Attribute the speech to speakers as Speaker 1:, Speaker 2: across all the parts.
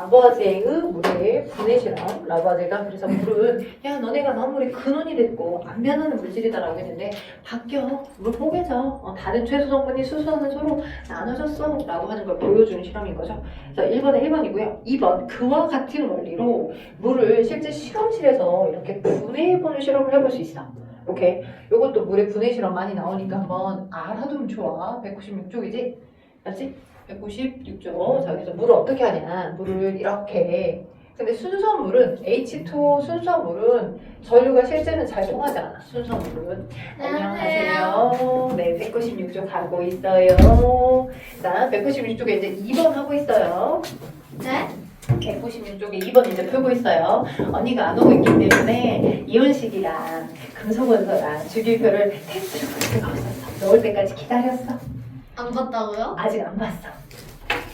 Speaker 1: 라부아제의 물의 분해 실험. 라부아제가 그래서 물은 야 너네가 만물의 근원이 됐고 안 변하는 물질이다라고 했는데 바뀌어. 물 뽀개져. 다른 최소 성분이 수소는 서로 나눠졌어 라고 하는 걸 보여주는 실험인 거죠. 자 1번은 1번이고요. 2번 그와 같은 원리로 물을 실제 실험실에서 이렇게 분해해보는 실험을 해볼 수 있어. 오케이. 요것도 물의 분해 실험 많이 나오니까 한번 알아두면 좋아. 196쪽이지? 맞지? 196쪽. 자, 그래서 물을 어떻게 하냐. 물을 이렇게. 근데 순수물은, H2O 순수물은 전류가 실제는 잘 통하지 않아. 순수물은. 안녕하세요. 네, 196쪽 가고 있어요. 자, 196쪽에 이제 2번 하고 있어요.
Speaker 2: 네?
Speaker 1: 196쪽에 2번 이제 풀고 있어요. 언니가 안 오고 있기 때문에 이온식이랑 금속원소랑 주기표를 테스트로 볼 수가 없었어. 넣을 때까지 기다렸어.
Speaker 2: 안 봤다고요?
Speaker 1: 아직 안 봤어.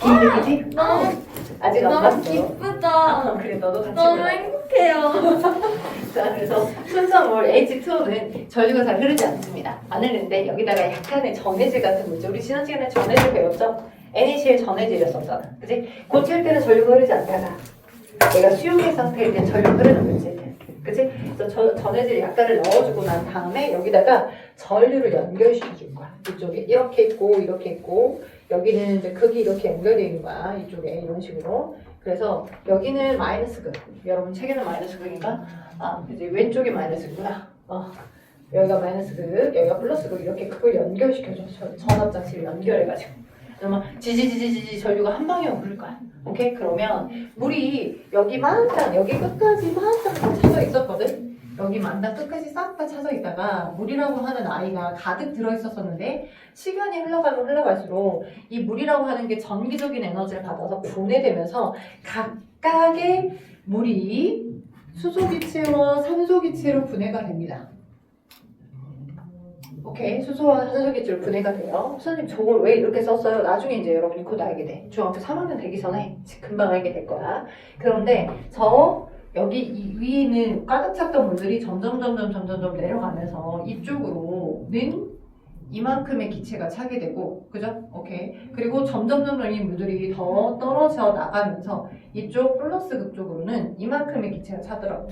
Speaker 1: 기대되지?
Speaker 2: 너무
Speaker 1: 아직 안
Speaker 2: 너무
Speaker 1: 봤어.
Speaker 2: 기쁘다.
Speaker 1: 그래 너도 같이
Speaker 2: 너무
Speaker 1: 보라.
Speaker 2: 행복해요.
Speaker 1: 자, 그래서 순수물 H2O는 전류가 잘 흐르지 않습니다. 안 흐르는데 여기다가 약간의 전해질 같은 물질. 우리 지난 시간에 전해질 배웠죠? NaCl 전해질이었었잖아. 그치? 고칠 때는 전류가 흐르지 않다가 내가 수용의 상태일 때 전류 흐르는 물질들. 그치? 그래서 전해질 약간을 넣어주고 난 다음에 여기다가 전류를 연결시켜줄 거야. 이쪽에 이렇게 있고 이렇게 있고 여기는 이제 극이 이렇게 연결되어 있는 거야. 이쪽에 이런 식으로. 그래서 여기는 마이너스 극. 여러분 책에는 마이너스 극인가? 아, 이제 왼쪽이 마이너스 극이구나. 여기가 마이너스 극, 여기가 플러스 극 이렇게 극을 연결시켜줘. 전압 장치를 연결해가지고. 그러면 지지지지지 전류가 한 방에 오를 거야. 오케이? 그러면 물이 여기 만땅, 여기 끝까지 만땅 다 차서 있었거든? 여기 만땅 끝까지 싹 다 차서 있다가 물이라고 하는 아이가 가득 들어있었었는데 시간이 흘러가면 흘러갈수록 이 물이라고 하는 게 전기적인 에너지를 받아서 분해되면서 각각의 물이 수소기체와 산소기체로 분해가 됩니다. 오케이. 수소와 산소기체로 분해가 돼요. 선생님 저걸 왜 이렇게 썼어요? 나중에 이제 여러분이 곧 알게 돼. 중학교 3학년 되기 전에 금방 알게 될 거야. 그런데 여기 이 위에 있는 가득 찼던 물들이 점점 내려가면서 이쪽으로는 이만큼의 기체가 차게 되고, 그죠? 오케이. 그리고 점점 이 물들이 더 떨어져 나가면서 이쪽 플러스 극 쪽으로는 이만큼의 기체가 차더라고.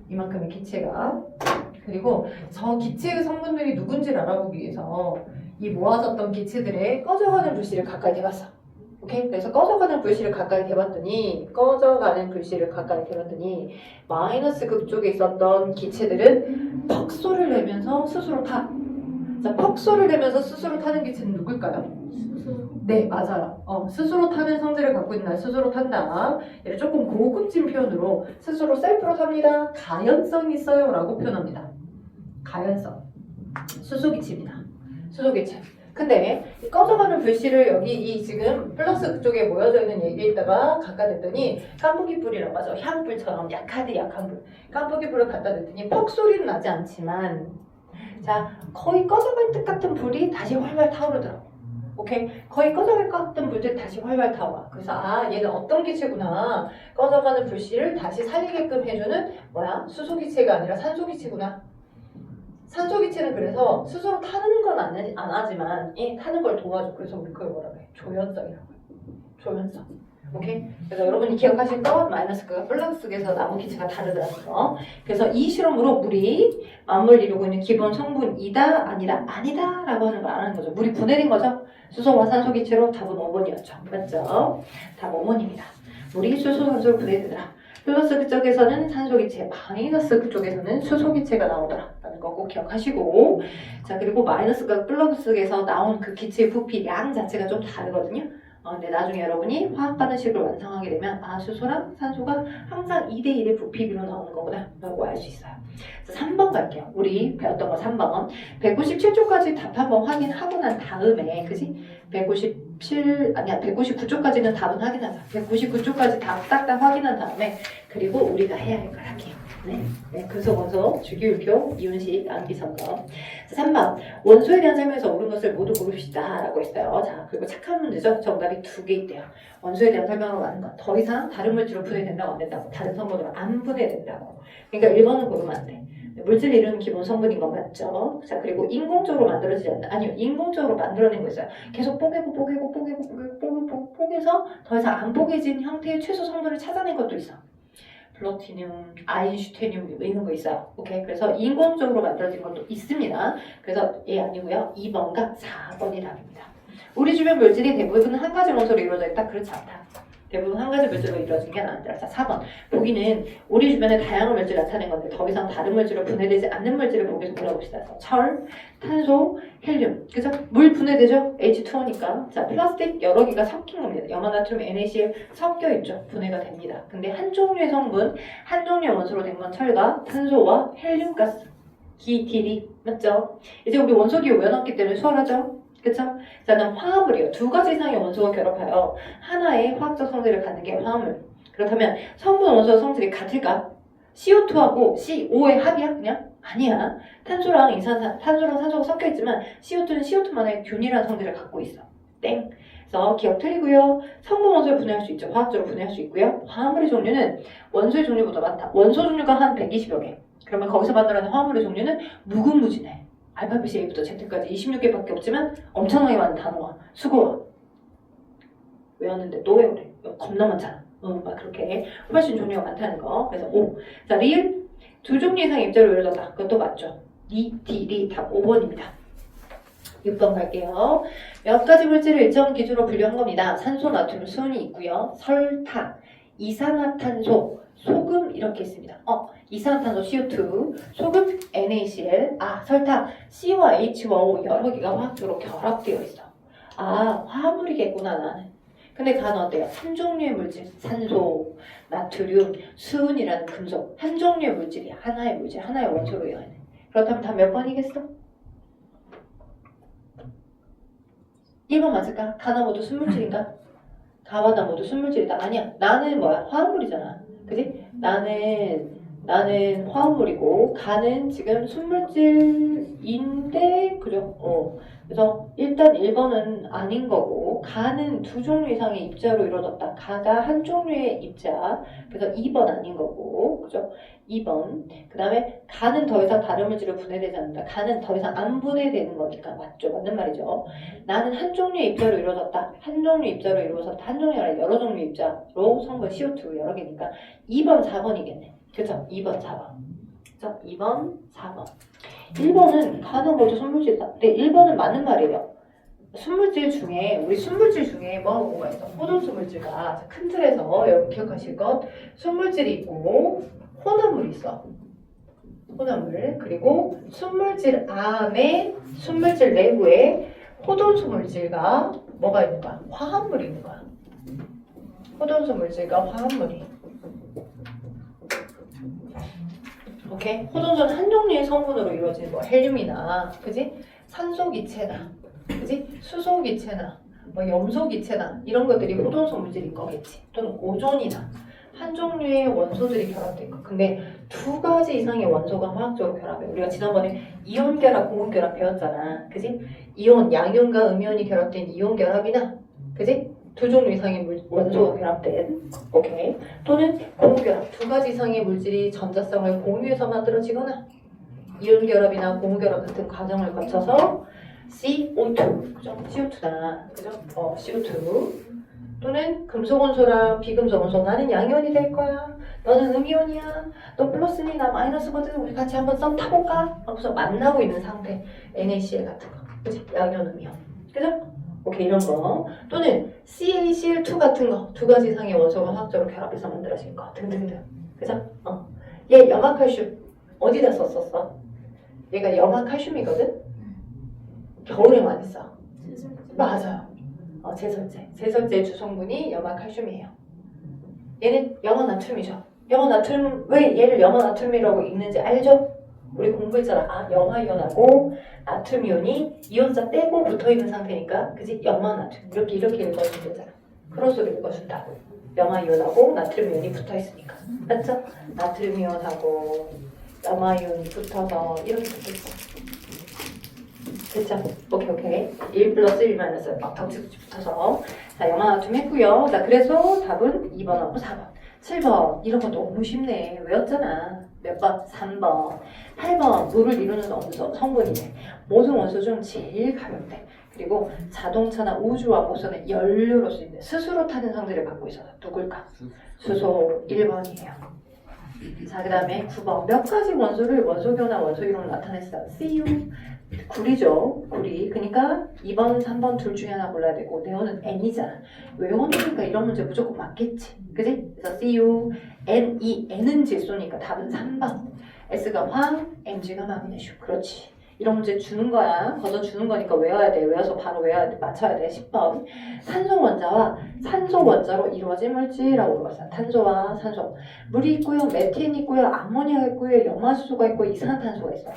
Speaker 1: 이만큼의 기체가. 그리고 저 기체의 성분들이 누군지를 알아보기 위해서 이 모아졌던 기체들의 꺼져가는 불씨를 가까이 대봤어. 오케이? 그래서 꺼져가는 불씨를 가까이 대봤더니 마이너스 극 쪽에 있었던 기체들은 퍽소를 내면서 스스로 타. 자, 퍽소를 내면서 스스로 타는 기체는 누굴까요? 네, 맞아요. 스스로 타는 성질을 갖고 있는 스스로 탄다. 얘를 조금 고급진 표현으로 스스로 셀프로 탑니다. 가연성이 있어요 라고 표현합니다. 가연성. 수소기체입니다. 수소기체. 근데 이 꺼져가는 불씨를 여기 이 지금 플러스 쪽에 모여져 있는 얘기에다가 갖다 댔더니 깐부기 불이라고 하죠. 향불처럼 약한 불. 깐부기 불을 갖다 댔더니 퍽 소리는 나지 않지만 자 거의 꺼져갈 듯 같은 불이 다시 활활 타오르더라고. 오케이? 거의 꺼져갈 것 같은 불들이 다시 활활 타와. 그래서 얘는 어떤 기체구나. 꺼져가는 불씨를 다시 살리게끔 해주는 수소기체가 아니라 산소기체구나. 산소기체는 그래서 스스로 타는 건 안 하지만 타는 걸 도와줘. 그래서 우리 그걸 뭐라고 해? 조연성이라고 해. 조연성. 오케이? 그래서 여러분이 기억하실 건 마이너스가 플러스에서 나온 기체가 다르다는 거. 그래서 이 실험으로 물이 만물 이루고 있는 기본 성분이다 아니다 라고 하는 걸 아는 거죠. 물이 분해된 거죠. 수소와 산소기체로 답은 5번이었죠. 맞죠? 답 5번입니다. 물이 수소, 산소로 분해되더라. 플러스 그쪽에서는 산소기체, 마이너스 그쪽에서는 수소기체가 나오더라 라는 거 꼭 기억하시고, 자 그리고 마이너스가 플러스에서 나온 그 기체의 부피 양 자체가 좀 다르거든요. 근데 나중에 여러분이 화학 반응식을 완성하게 되면 수소랑 산소가 항상 2대1의 부피비로 나오는 거구나 라고 알 수 있어요. 그래서 3번 갈게요. 우리 배웠던 거 3번 197쪽까지 답 한번 확인하고 난 다음에 그지? 199쪽까지는 답은 확인하자. 199쪽까지 답 딱딱 확인한 다음에 그리고 우리가 해야 할 걸 할게요. 네, 금속, 원소, 주기율표, 이온식, 암기선거. 3번 원소에 대한 설명에서 옳은 것을 모두 고릅시다 라고 했어요. 자 그리고 착한 문제죠. 정답이 2개 있대요. 원소에 대한 설명으로 하는 것. 더 이상 다른 물질로 분해된다고 안 된다고. 다른 성분으로 안 분해된다고. 그러니까 1번은 고르면 안 돼. 물질 이루는 기본 성분인 건 맞죠? 자, 그리고 인공적으로 만들어지지 않나? 아니요, 인공적으로 만들어낸 거 있어요. 계속 뽀개서 더 이상 안 뽀개진 형태의 최소 성분을 찾아낸 것도 있어. 플러티늄, 아인슈테늄 이런 거 있어요. 오케이, 그래서 인공적으로 만들어진 것도 있습니다. 그래서 얘 아니고요. 2번과 4번이 답입니다. 우리 주변 물질이 대부분 한 가지 원소로 이루어져 있다? 그렇지 않다. 대부분 한 가지 물질로 이루어진 게 아니라. 자, 4번. 보기는 우리 주변에 다양한 물질을 나타낸 건데 더 이상 다른 물질로 분해되지 않는 물질을 보기에서 골라봅시다. 철, 탄소, 헬륨. 그죠? 물 분해되죠? H2O니까. 자, 플라스틱 여러 개가 섞인 겁니다. 염화나트륨, NaCl 섞여 있죠. 분해가 됩니다. 근데 한 종류의 성분, 한 종류의 원소로 된 건 철과 탄소와 헬륨 가스. 기딜이. 맞죠? 이제 우리 원소 기호 외워놨기 때문에 수월하죠? 그쵸? 자, 그럼 화합물이요. 두 가지 이상의 원소가 결합하여 하나의 화학적 성질을 갖는 게 화합물. 그렇다면 성분 원소의 성질이 같을까? CO2하고 CO 의 합이야? 그냥? 아니야. 탄소랑 산소가 섞여 있지만 CO2는 CO2만의 균일한 성질을 갖고 있어. 땡. 그래서 기억 틀리고요. 성분 원소를 분해할 수 있죠. 화학적으로 분해할 수 있고요. 화합물의 종류는 원소의 종류보다 많다. 원소 종류가 한 120여 개. 그러면 거기서 만들어낸 화합물의 종류는 무궁무진해. 알파벳 A부터 Z까지 26개밖에 없지만 엄청나게 많은 단어와 수고와 외웠는데 또 외우래. 겁나 많잖아. 막 그렇게 훨씬 종류가 많다는 거. 그래서 5. 자, 리을 두 종류 이상의 입자로 이루어졌다. 그것도 맞죠. 리 답 5번입니다. 6번 갈게요. 몇 가지 물질을 일정 기준으로 분류한 겁니다. 산소, 나트륨, 수은이 있고요. 설탕, 이산화탄소, 소금 이렇게 있습니다. 이산화탄소 CO2, 소금 NaCl, 설탕 C와 H와 O 여러 개가 화학적으로 결합되어 있어. 화합물이겠구나 나는. 근데 간 어때요? 한 종류의 물질, 산소, 나트륨, 수은이라는 금속 한 종류의 물질이 하나의 물질, 하나의 원소로 이어있네. 그렇다면 다 몇 번이겠어? 1번 맞을까? 가나 모두 순물질인가? 가와나 모두 순물질이다. 아니야. 나는 뭐야? 화합물이잖아. 그지? 나는 화합물이고 가는 지금 순물질인데 그죠? 그래서 일단 1번은 아닌 거고 가는 두 종류 이상의 입자로 이루어졌다. 가가 한 종류의 입자. 그래서 2번 아닌 거고 그죠? 2번. 그 다음에 가는 더 이상 다른 물질로 분해되지 않는다. 가는 더 이상 안 분해되는 거니까 맞죠? 맞는 말이죠. 나는 한 종류의 입자로 이루어졌다. 한 종류의 입자로 이루어졌다. 한 종류가 아니라 여러 종류의 입자로 성분 CO2 여러 개니까 2번, 4번이겠네. 그죠? 2번, 4번. 그죠? 2번, 4번. 1번은 가는 모두 순물질이다. 근데 1번은 맞는 말이에요. 순물질 중에 우리 순물질 중에 뭐가 있어? 호돈 순물질과 큰 틀에서 여러분 기억하실 것 순물질이 있고 혼합물이 있어. 혼합물. 그리고 순물질 안에 순물질 내부에 호돈수 물질과 뭐가 있는 거야? 화합물이 있는 거야. 호돈수 물질과 화합물이. 오케이? 호돈수는 한 종류의 성분으로 이루어지는 거야. 헬륨이나, 그지? 산소기체나, 그지? 수소기체나, 염소기체나 이런 것들이 호돈수 물질인 거겠지. 또는 오존이나 한 종류의 원소들이 결합돼 있고. 근데 두 가지 이상의 원소가 화학적으로 결합해. 우리가 지난번에 이온 결합, 고온 결합 배웠잖아. 그지? 이온, 양이온과 음이온이 결합된 이온 결합이나, 그지? 두 종류 이상의 원소가 결합된, 오케이. 또는 고무 결합, 두 가지 이상의 물질이 전자성을 공유해서 만들어지거나, 이온 결합이나 고무 결합 같은 과정을 거쳐서 CO2, 그죠? CO2다, 그죠? CO2. 또는 금속 원소랑 비금속 원소, 나는 양이온이 될 거야. 너는 음이온이야. 너 플러스니 나 마이너스거든. 우리 같이 한번 썸 타볼까? 하고서 만나고 있는 상태. NaCl 같은 거. 그치? 양이온, 음이온. 그죠? 오케이, 이런 거. 또는 CaCl2 같은 거. 두 가지 이상의 원소가 화학적으로 결합해서 만들어진 거. 등등등. 그죠? 얘 염화칼슘. 어디다 썼었어? 얘가 염화칼슘이거든? 겨울에 많이 써. 맞아요. 제설제 주성분이 염화칼슘이에요. 얘는 염화나트륨이죠. 염화나트륨, 왜 얘를 염화나트륨이라고 읽는지 알죠? 우리 공부했잖아. 염화이온하고 나트륨이온이 이온자 떼고 붙어있는 상태니까, 그지? 염화나트륨. 이렇게 읽어주면 되잖아. 크로스로 읽어준다고. 염화이온하고 나트륨이온이 붙어있으니까. 맞죠? 나트륨이온하고 염화이온이 붙어서 이렇게 붙어있어. 됐죠? 오케이. 1 플러스 1 마이너스 막 덕지덕지 붙어서 자, 영화tum 했고요. 자, 그래서 답은 2번하고 4번. 7번 이런 거 너무 쉽네. 외웠잖아. 몇 번? 3번. 8번 물을 이루는 원소 성분이네. 모든 원소 중 제일 가볍대. 그리고 자동차나 우주와 모선의 연료로 쓰이는데 스스로 타는 성질을 갖고 있어서 누굴까? 수소 1번이에요. 자, 그 다음에 9번 몇 가지 원소를 원소교나 원소이론으로 나타냈어. CU 구리죠. 구리. 그러니까 2번, 3번 둘 중에 하나 골라야 되고 네오는 N이잖아. 외워놓으니까 이런 문제 무조건 맞겠지. 그지? 그래서 CU, N, N은 질소니까 답은 3번. S가 황, Mg가 마그네슘. 그렇지. 이런 문제 주는 거야. 거저 주는 거니까 외워야 돼. 외워서 바로 외워야 돼. 맞춰야 돼. 10번. 산소 원자와 산소 원자로 이루어진 물질이라고 물어봤어요. 탄소와 산소. 물이 있고요. 메테인이 있고요. 암모니아가 있고요. 염화수소가 있고 이산화탄소가 있어요.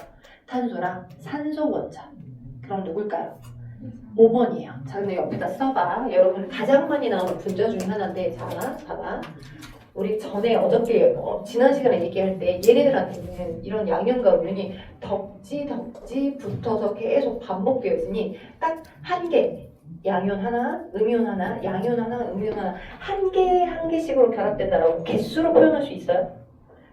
Speaker 1: 탄소랑 산소 원자. 그럼 누굴까요? 5번이에요. 자, 근데 옆에다 써봐. 여러분 가장 많이 나오는 분자 중에 하나인데 자, 봐봐. 우리 전에 어저께 지난 시간에 얘기할 때 얘네들한테는 이런 양연과 음연이 덕지 붙어서 계속 반복되어 있으니 딱 한 개, 양연 하나, 음연 하나, 양연 하나, 음연 하나 한 개씩으로 결합된다라고 개수로 표현할 수 있어요?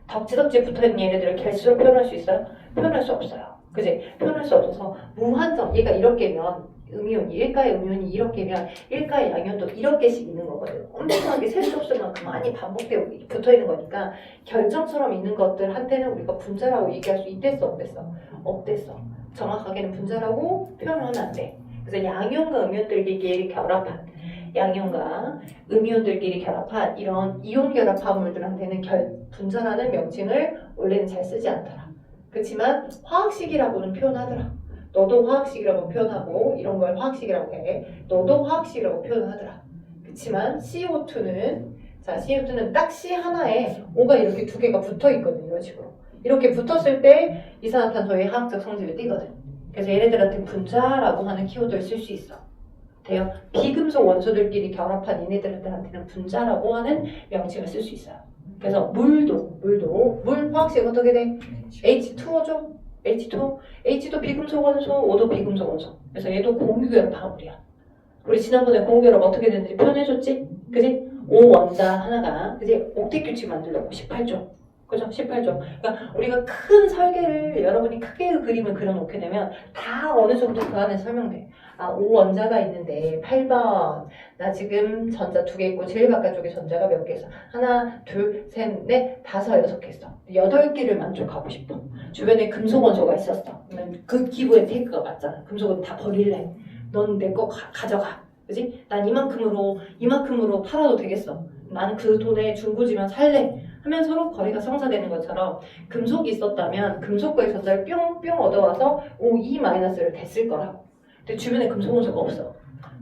Speaker 1: 덕지 붙어있는 얘네들을 개수로 표현할 수 있어요? 표현할 수 없어요. 그지? 표현할 수 없어서 무한정 얘가 이렇게면 음이온이 1가의 음이온이 이렇게면 1가의 양이온도 이렇게씩 있는 거거든요. 엄청나게 셀 수 없을 만큼 많이 반복되어 붙어있는 거니까 결정처럼 있는 것들한테는 우리가 분자라고 얘기할 수 있댔어 없댔어? 없댔어. 정확하게는 분자라고 표현을 하면 안 돼. 그래서 양이온과 음이온들끼리 결합한 양이온과 음이온들끼리 결합한 이런 이온 결합 화합물들한테는 분자라는 명칭을 원래는 잘 쓰지 않더라. 그렇지만 화학식이라고는 표현하더라. 너도 화학식이라고 표현하고 이런 걸 화학식이라고 해. 너도 화학식이라고 표현하더라. 그렇지만 CO2는 자, CO2는 딱 C 하나에 O가 이렇게 두 개가 붙어 있거든. 이런 식으로. 이렇게 붙었을 때 이산화탄소의 화학적 성질을 띠거든. 그래서 얘네들한테 분자라고 하는 키워드를 쓸 수 있어. 돼요? 비금속 원소들끼리 결합한 얘네들한테는 분자라고 하는 명칭을 쓸 수 있어요. 그래서 물도 물 화학식 어떻게 돼? H2O죠? H도 비금속 원소, O도 비금속 원소. 그래서 얘도 공유결합 화합물이야. 우리 지난번에 공유결합 어떻게 됐는지 표현해줬지? 그지? O 원자 하나가 그지? 옥텟 규칙 만들려고 18조. 그죠? 18조. 그러니까 우리가 큰 설계를 여러분이 크게 그림을 그려놓게 되면 다 어느 정도 그 안에 설명돼. 아, O 원자가 있는데 8번 나 지금 전자 2개 있고 제일 바깥쪽에 전자가 몇 개 있어? 하나, 둘, 셋, 넷, 다섯, 6개 있어. 8개를 만족하고 싶어. 주변에 금속 원소가 있었어. 그러면 그 기부의 테이크가 맞잖아. 금속은 다 버릴래. 넌 내 거 가져가. 그지? 난 이만큼으로 팔아도 되겠어. 나는 그 돈에 중고지만 살래. 하면 서로 거래가 성사되는 것처럼 금속이 있었다면 금속과의 전자를 뿅뿅 얻어와서 O2-를 댔을 거라고. 근데 주변에 금속 원소가 없어.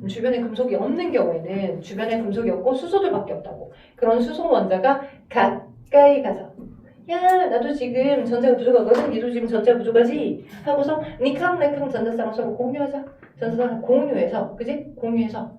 Speaker 1: 주변에 금속이 없는 경우에는 주변에 금속이 없고 수소들밖에 없다고. 그런 수소 원자가 가까이 가서 야 나도 지금 전자가 부족하거든. 니도 지금 전자가 부족하지? 하고서 니랑 나랑 전자쌍을 서로 공유하자. 전자쌍을 공유해서 그지? 공유해서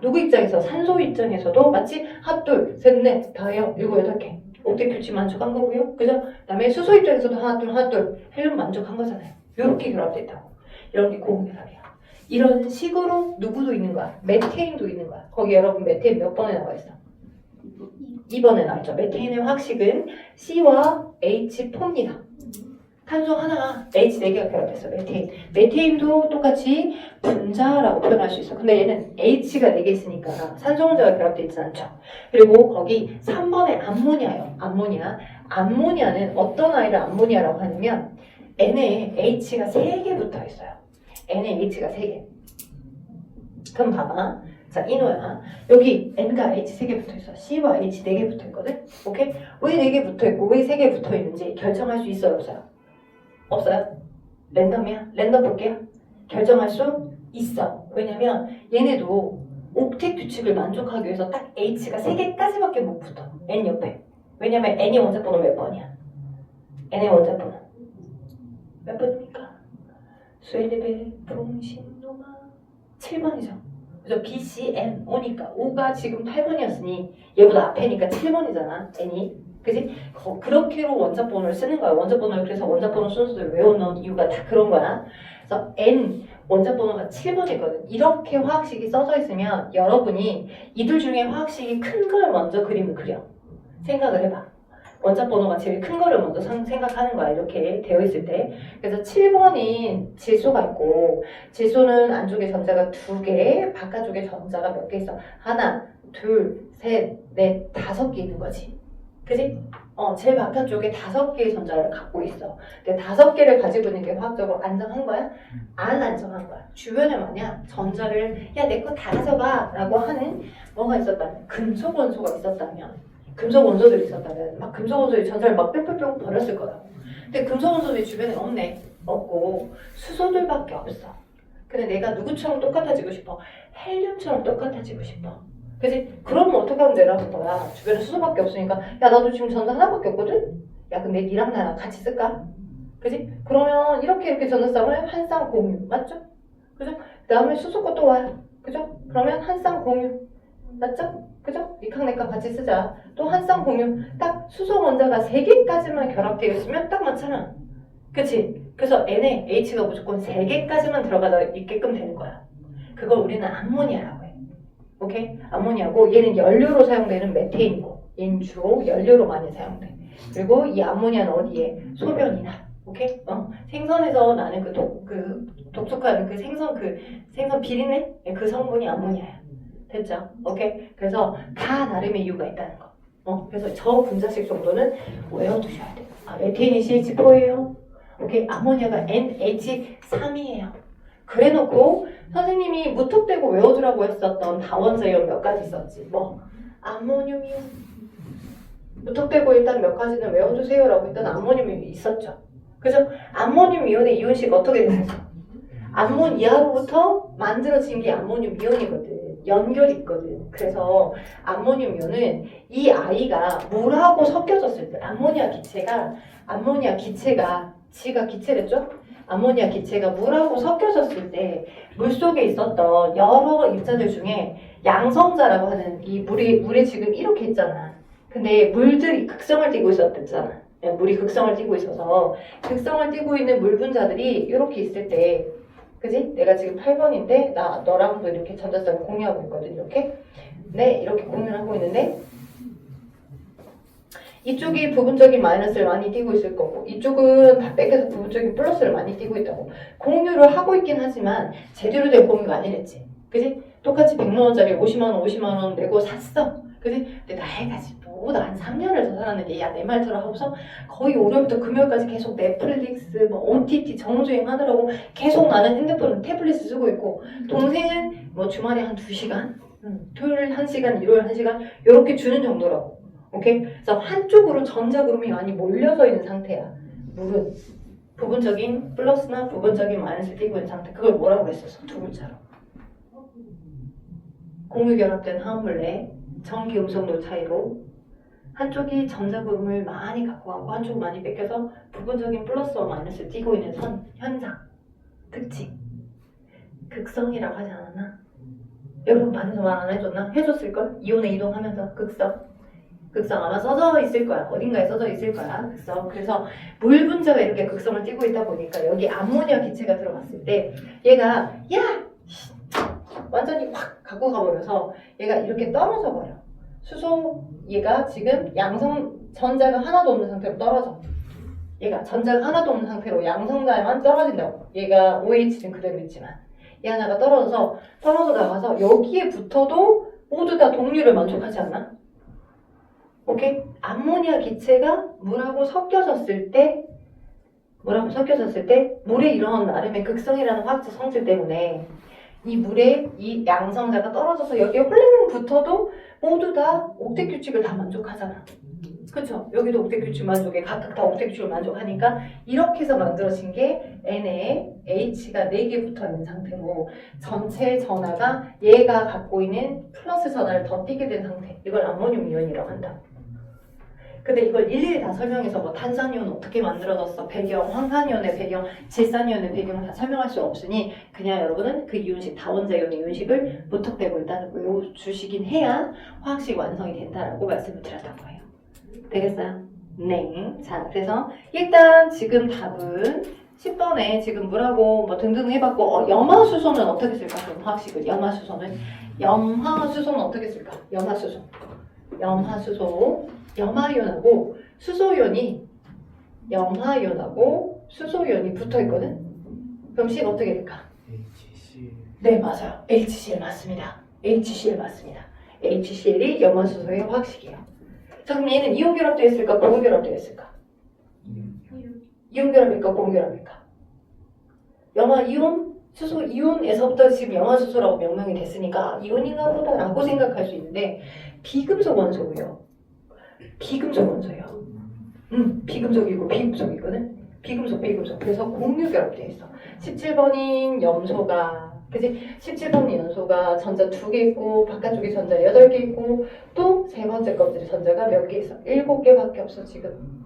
Speaker 1: 누구 입장에서? 산소 입장에서도 마치 핫둘, 셋넷, 다여, 7, 8개 옥텟 규칙 만족한 거고요. 그죠? 그 다음에 수소 입장에서도 하나 둘 헬륨 만족한 거잖아요. 이렇게 결합되어 있다고. 이런 게 고공결합이야. 이런 식으로 누구도 있는 거야. 메테인도 있는 거야. 거기 여러분 메테인 몇 번에 나와 있어? 2번에 나왔죠. 메테인의 화학식은 C와 H4입니다. 탄소 하나가 H4개가 결합했어. 메테인도 똑같이 분자라고 표현할 수 있어. 근데 얘는 H가 4개 있으니까 산소 혼자가 결합되어 있지 않죠. 그리고 거기 3번에 암모니아예요. 암모니아는 어떤 아이를 암모니아라고 하냐면 N에 H가 3개 붙어 있어요. N에 H가 3개. 그럼 봐봐. 자, 이노야. 여기 N과 H 3개 붙어 있어. C와 H 4개 붙어 있거든? 오케이? 왜 4개 붙어 있고 왜 3개 붙어 있는지 결정할 수 있어요, 없어요? 없어요? 랜덤이야? 랜덤 볼게요. 결정할 수 있어. 왜냐면 얘네도 옥텟 규칙을 만족하기 위해서 딱 H가 3개까지밖에 못 붙어. N 옆에. 왜냐면 N의 원자번호 몇 번이야? N의 원자번호 몇 번입니까? 수엘리베 풍신노마 7번이죠. 그래서 B, C, N, O니까 O가 지금 8번이었으니 얘보다 앞에니까 7번이잖아. N이. 그지? 그렇게로 원자번호를 쓰는 거야. 원자번호를 그래서 원자번호 순서대로 외워놓은 이유가 다 그런 거야. 그래서 N, 원자 번호가 7번이거든. 이렇게 화학식이 써져 있으면 여러분이 이둘 중에 화학식이 큰 걸 먼저 그림을 그려. 생각을 해봐. 원자 번호가 제일 큰 거를 먼저 생각하는 거야. 이렇게 되어 있을 때. 그래서 7번인 질소가 있고 질소는 안쪽에 전자가 2개, 바깥쪽에 전자가 몇 개 있어? 하나, 둘, 셋, 넷, 5개 있는 거지. 그지? 제일 바깥쪽에 5개의 전자를 갖고 있어. 근데 5개를 가지고 있는 게 화학적으로 안정한 거야? 안 안정한 거야. 주변에 만약 전자를 야, 내 거 다 가져가 라고 하는 뭐가 있었다면, 금속 원소가 있었다면, 금속 원소들이 있었다면 막 금속 원소들이 전자를 막 뿅뿅뿅 버렸을 거라고. 근데 금속 원소들이 주변에 없네. 없고 수소들밖에 없어. 근데 내가 누구처럼 똑같아지고 싶어? 헬륨처럼 똑같아지고 싶어. 그치? 그러면 어떻게 하면 되라는 거야? 주변에 수소밖에 없으니까 야, 나도 지금 전자 하나밖에 없거든? 야, 근데 니랑 나랑 같이 쓸까? 그치? 그러면 이렇게 전자 쌍을 한 쌍 공유. 맞죠? 그죠? 그 다음에 수소 것도 와요. 그죠? 그러면 한 쌍 공유. 맞죠? 그죠? 니랑 내랑 같이 쓰자. 또 한 쌍 공유. 딱 수소 원자가 3개까지만 결합되어 있으면 딱 맞잖아. 그치? 그래서 N에 H가 무조건 3개까지만 들어가 있게끔 되는 거야. 그걸 우리는 암모니아라고 해. 오케이? 암모니아고 얘는 연료로 사용되는 메테인이고 얘는 주로 연료로 많이 사용돼. 그리고 이 암모니아는 어디에? 소변이나. 오케이? 생선에서 나는 독촉한 생선 비린내? 그 성분이 암모니아야. 됐죠? 오케이? 그래서 다 나름의 이유가 있다는 거. 그래서 저 분자식 정도는 외워두셔야 돼요. 메테인이 CH4예요. 오케이? 암모니아가 NH3이에요. 그래놓고 선생님이 무턱대고 외워두라고 했었던 다원자이온 몇 가지 있었지. 암모늄이온. 무턱대고 일단 몇 가지는 외워두세요라고 했던 암모늄이 있었죠. 그죠? 암모늄 이온의 이온식 어떻게 되는지. 암모니아로부터 만들어진 게 암모늄 이온이거든. 연결이 있거든. 그래서 암모늄 이온은 이 아이가 물하고 섞여졌을 때 암모니아 기체가 지가 기체랬죠? 암모니아 기체가 물하고 섞여졌을 때 물속에 있었던 여러 입자들 중에 양성자라고 하는 이 물에 지금 이렇게 있잖아. 근데 물들이 극성을 띠고 있었댔잖아. 물이 극성을 띠고 있어서 극성을 띠고 있는 물 분자들이 이렇게 있을 때, 그지? 내가 지금 8번인데 너랑도 이렇게 전자쌍을 공유하고 있거든. 이렇게. 네, 이렇게 공유를 하고 있는데 이쪽이 부분적인 마이너스를 많이 띄고 있을 거고 이쪽은 다 뺏겨서 부분적인 플러스를 많이 띄고 있다고. 공유를 하고 있긴 하지만 제대로 된 공유가 아니랬지. 그지? 똑같이 100만원짜리 50만원 내고 샀어. 그지? 근데 나이가지 뭐보다 한 3년을 더 살았는데 야, 내 말 들어 하고서 거의 월요일부터 금요일까지 계속 넷플릭스, OTT 정주행 하느라고 계속 나는 핸드폰 태블릿 쓰고 있고 동생은 주말에 한 2시간, 토요일 1시간, 일요일 1시간 이렇게 주는 정도라고. 오케이? 그래서 한쪽으로 전자그룹이 많이 몰려서 있는 상태야. 물은 부분적인 플러스나 부분적인 마이너스를 띄고 있는 상태. 그걸 뭐라고 했었어? 두 글자로. 공유 결합된 화합물 내 전기 음성도 차이로 한쪽이 전자그룹을 많이 갖고 가고 한쪽을 많이 뺏겨서 부분적인 플러스와 마이너스를 띄고 있는 현상. 특징. 극성이라고 하지 않았나? 여러분 반에서 말 안 해줬나? 해줬을걸? 이온에 이동하면서 극성 아마 써져 있을 거야. 어딘가에 써져 있을 거야. 극성. 그래서 물 분자가 이렇게 극성을 띠고 있다 보니까 여기 암모니아 기체가 들어갔을 때 얘가 완전히 확 갖고 가버려서 얘가 이렇게 떨어져 버려. 수소 얘가 지금 전자가 하나도 없는 상태로 떨어져. 얘가 전자가 하나도 없는 상태로 양성자에만 떨어진다고. 얘가 OH는 그대로 있지만 얘 하나가 떨어져 나가서 여기에 붙어도 모두 다 동류를 만족하지 않나? 오케이? 암모니아 기체가 물하고 섞여졌을 때 물에 이런 나름의 극성이라는 화학적 성질 때문에 이 물에 이 양성자가 떨어져서 여기에 홀링 붙어도 모두 다 옥텟 규칙을 다 만족하잖아. 그쵸? 여기도 옥텟 규칙 만족해. 각각 다 옥텟 규칙을 만족하니까 이렇게 해서 만들어진 게 N에 H가 4개 붙어 있는 상태로 전체 전하가 얘가 갖고 있는 플러스 전하를 더 띄게 된 상태. 이걸 암모늄 이온이라고 한다. 근데 이걸 일일이 다 설명해서 탄산이온 어떻게 만들어졌어, 배경, 황산이온의 배경, 질산이온의 배경을 다 설명할 수 없으니 그냥 여러분은 그 이온식, 다원자이온의 이온식을 무턱대고 일단 외워주시긴 해야 화학식 완성이 된다라고 말씀을 드렸던 거예요. 되겠어요? 네. 자, 그래서 일단 지금 답은 10번에 지금 물하고 뭐 등등 해봤고 염화수소는 어떻게 쓸까? 그럼 화학식은 염화수소는 어떻게 쓸까? 염화수소 염화이온하고 수소이온이 붙어있거든? 그럼 식 어떻게 될까?
Speaker 3: HC
Speaker 1: 네 맞아요. HCl 맞습니다. HCl이 염화수소의 화학식이에요. 자 그럼 얘는 이온 결합되어 있을까? 고온 결합되어 있을까? 이온 결합일까? 고온 결합일까? 이온, 수소 이온에서부터 지금 염화수소라고 명명이 됐으니까 이온인가 보다라고 생각할 수 있는데 비금속 원소고요. 비금속이고 비금속이거든. 비금속. 그래서 공유 결합되어 있어. 17번인 염소가 그지? 17번인 염소가 전자 2개 있고 바깥쪽에 전자 8개 있고 또 세 번째 껍질에 전자가 몇 개 있어? 7개밖에 없어 지금.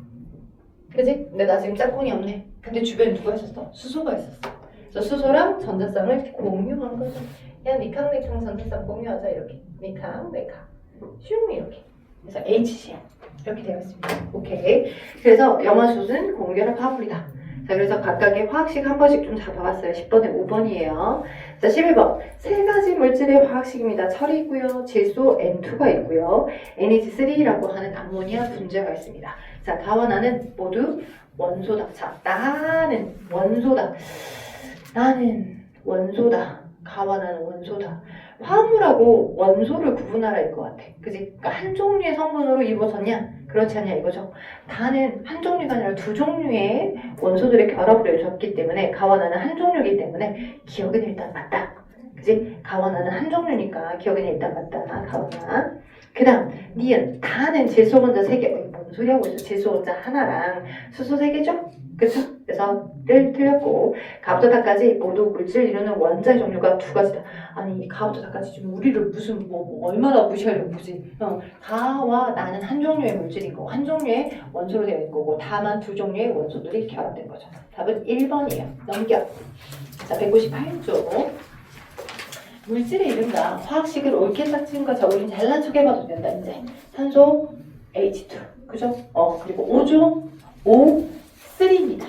Speaker 1: 그지? 근데 나 지금 짝꿍이 없네. 근데 주변에 누가 있었어? 수소가 있었어. 그래서 수소랑 전자쌍을 공유한 거죠. 야 니캉 전자쌍 공유하자 이렇게. 니캉 슝 이렇게. 그래서 HCl 이렇게 되어 있습니다. 오케이. 그래서 염화수소는 공결합 화합물이다. 자 그래서 각각의 화학식 한 번씩 좀 잡아봤어요. 10번에 5번이에요. 자 11번 세 가지 물질의 화학식입니다. 철이 있고요. 질소 N2가 있고요. NH3라고 하는 암모니아 분자가 있습니다. 자 가와 나는 모두 원소다. 자 나는 원소다. 가와 나는 원소다. 화합물하고 원소를 구분하라 것 같아. 그지? 그러니까 한 종류의 성분으로 이루어졌냐? 그렇지 않냐 이거죠. 다는 한 종류가 아니라 두 종류의 원소들의 결합으로 이루어졌기 때문에 가와 나는 한 종류이기 때문에 기억은 일단 맞다. 그지? 가와 나는 한 종류니까 기억은 일단 맞다. 가와 나. 그 다음 니은 다는 질소 원자 3개. 뭔 소리 하고 있어? 질소 원자 하나랑 수소 3개죠? 그쵸? 그래서 를 틀렸고 가부터 다까지 모두 물질 이루는 원자의 종류가 2가지다. 아니 가부터 다까지 지금 우리를 무슨 얼마나 무시하려고 보지? 가와 나는 한 종류의 물질인 거고 한 종류의 원소로 되어 있는 거고 다만 두 종류의 원소들이 결합된 거죠. 답은 1번이에요. 넘겨. 자 198쪽 물질의 이름과 화학식을 옳게 딱 찍은 거 우린 잘난 척 해봐도 된다 이제. 산소 H2 그죠? 그리고 오죠? O3입니다.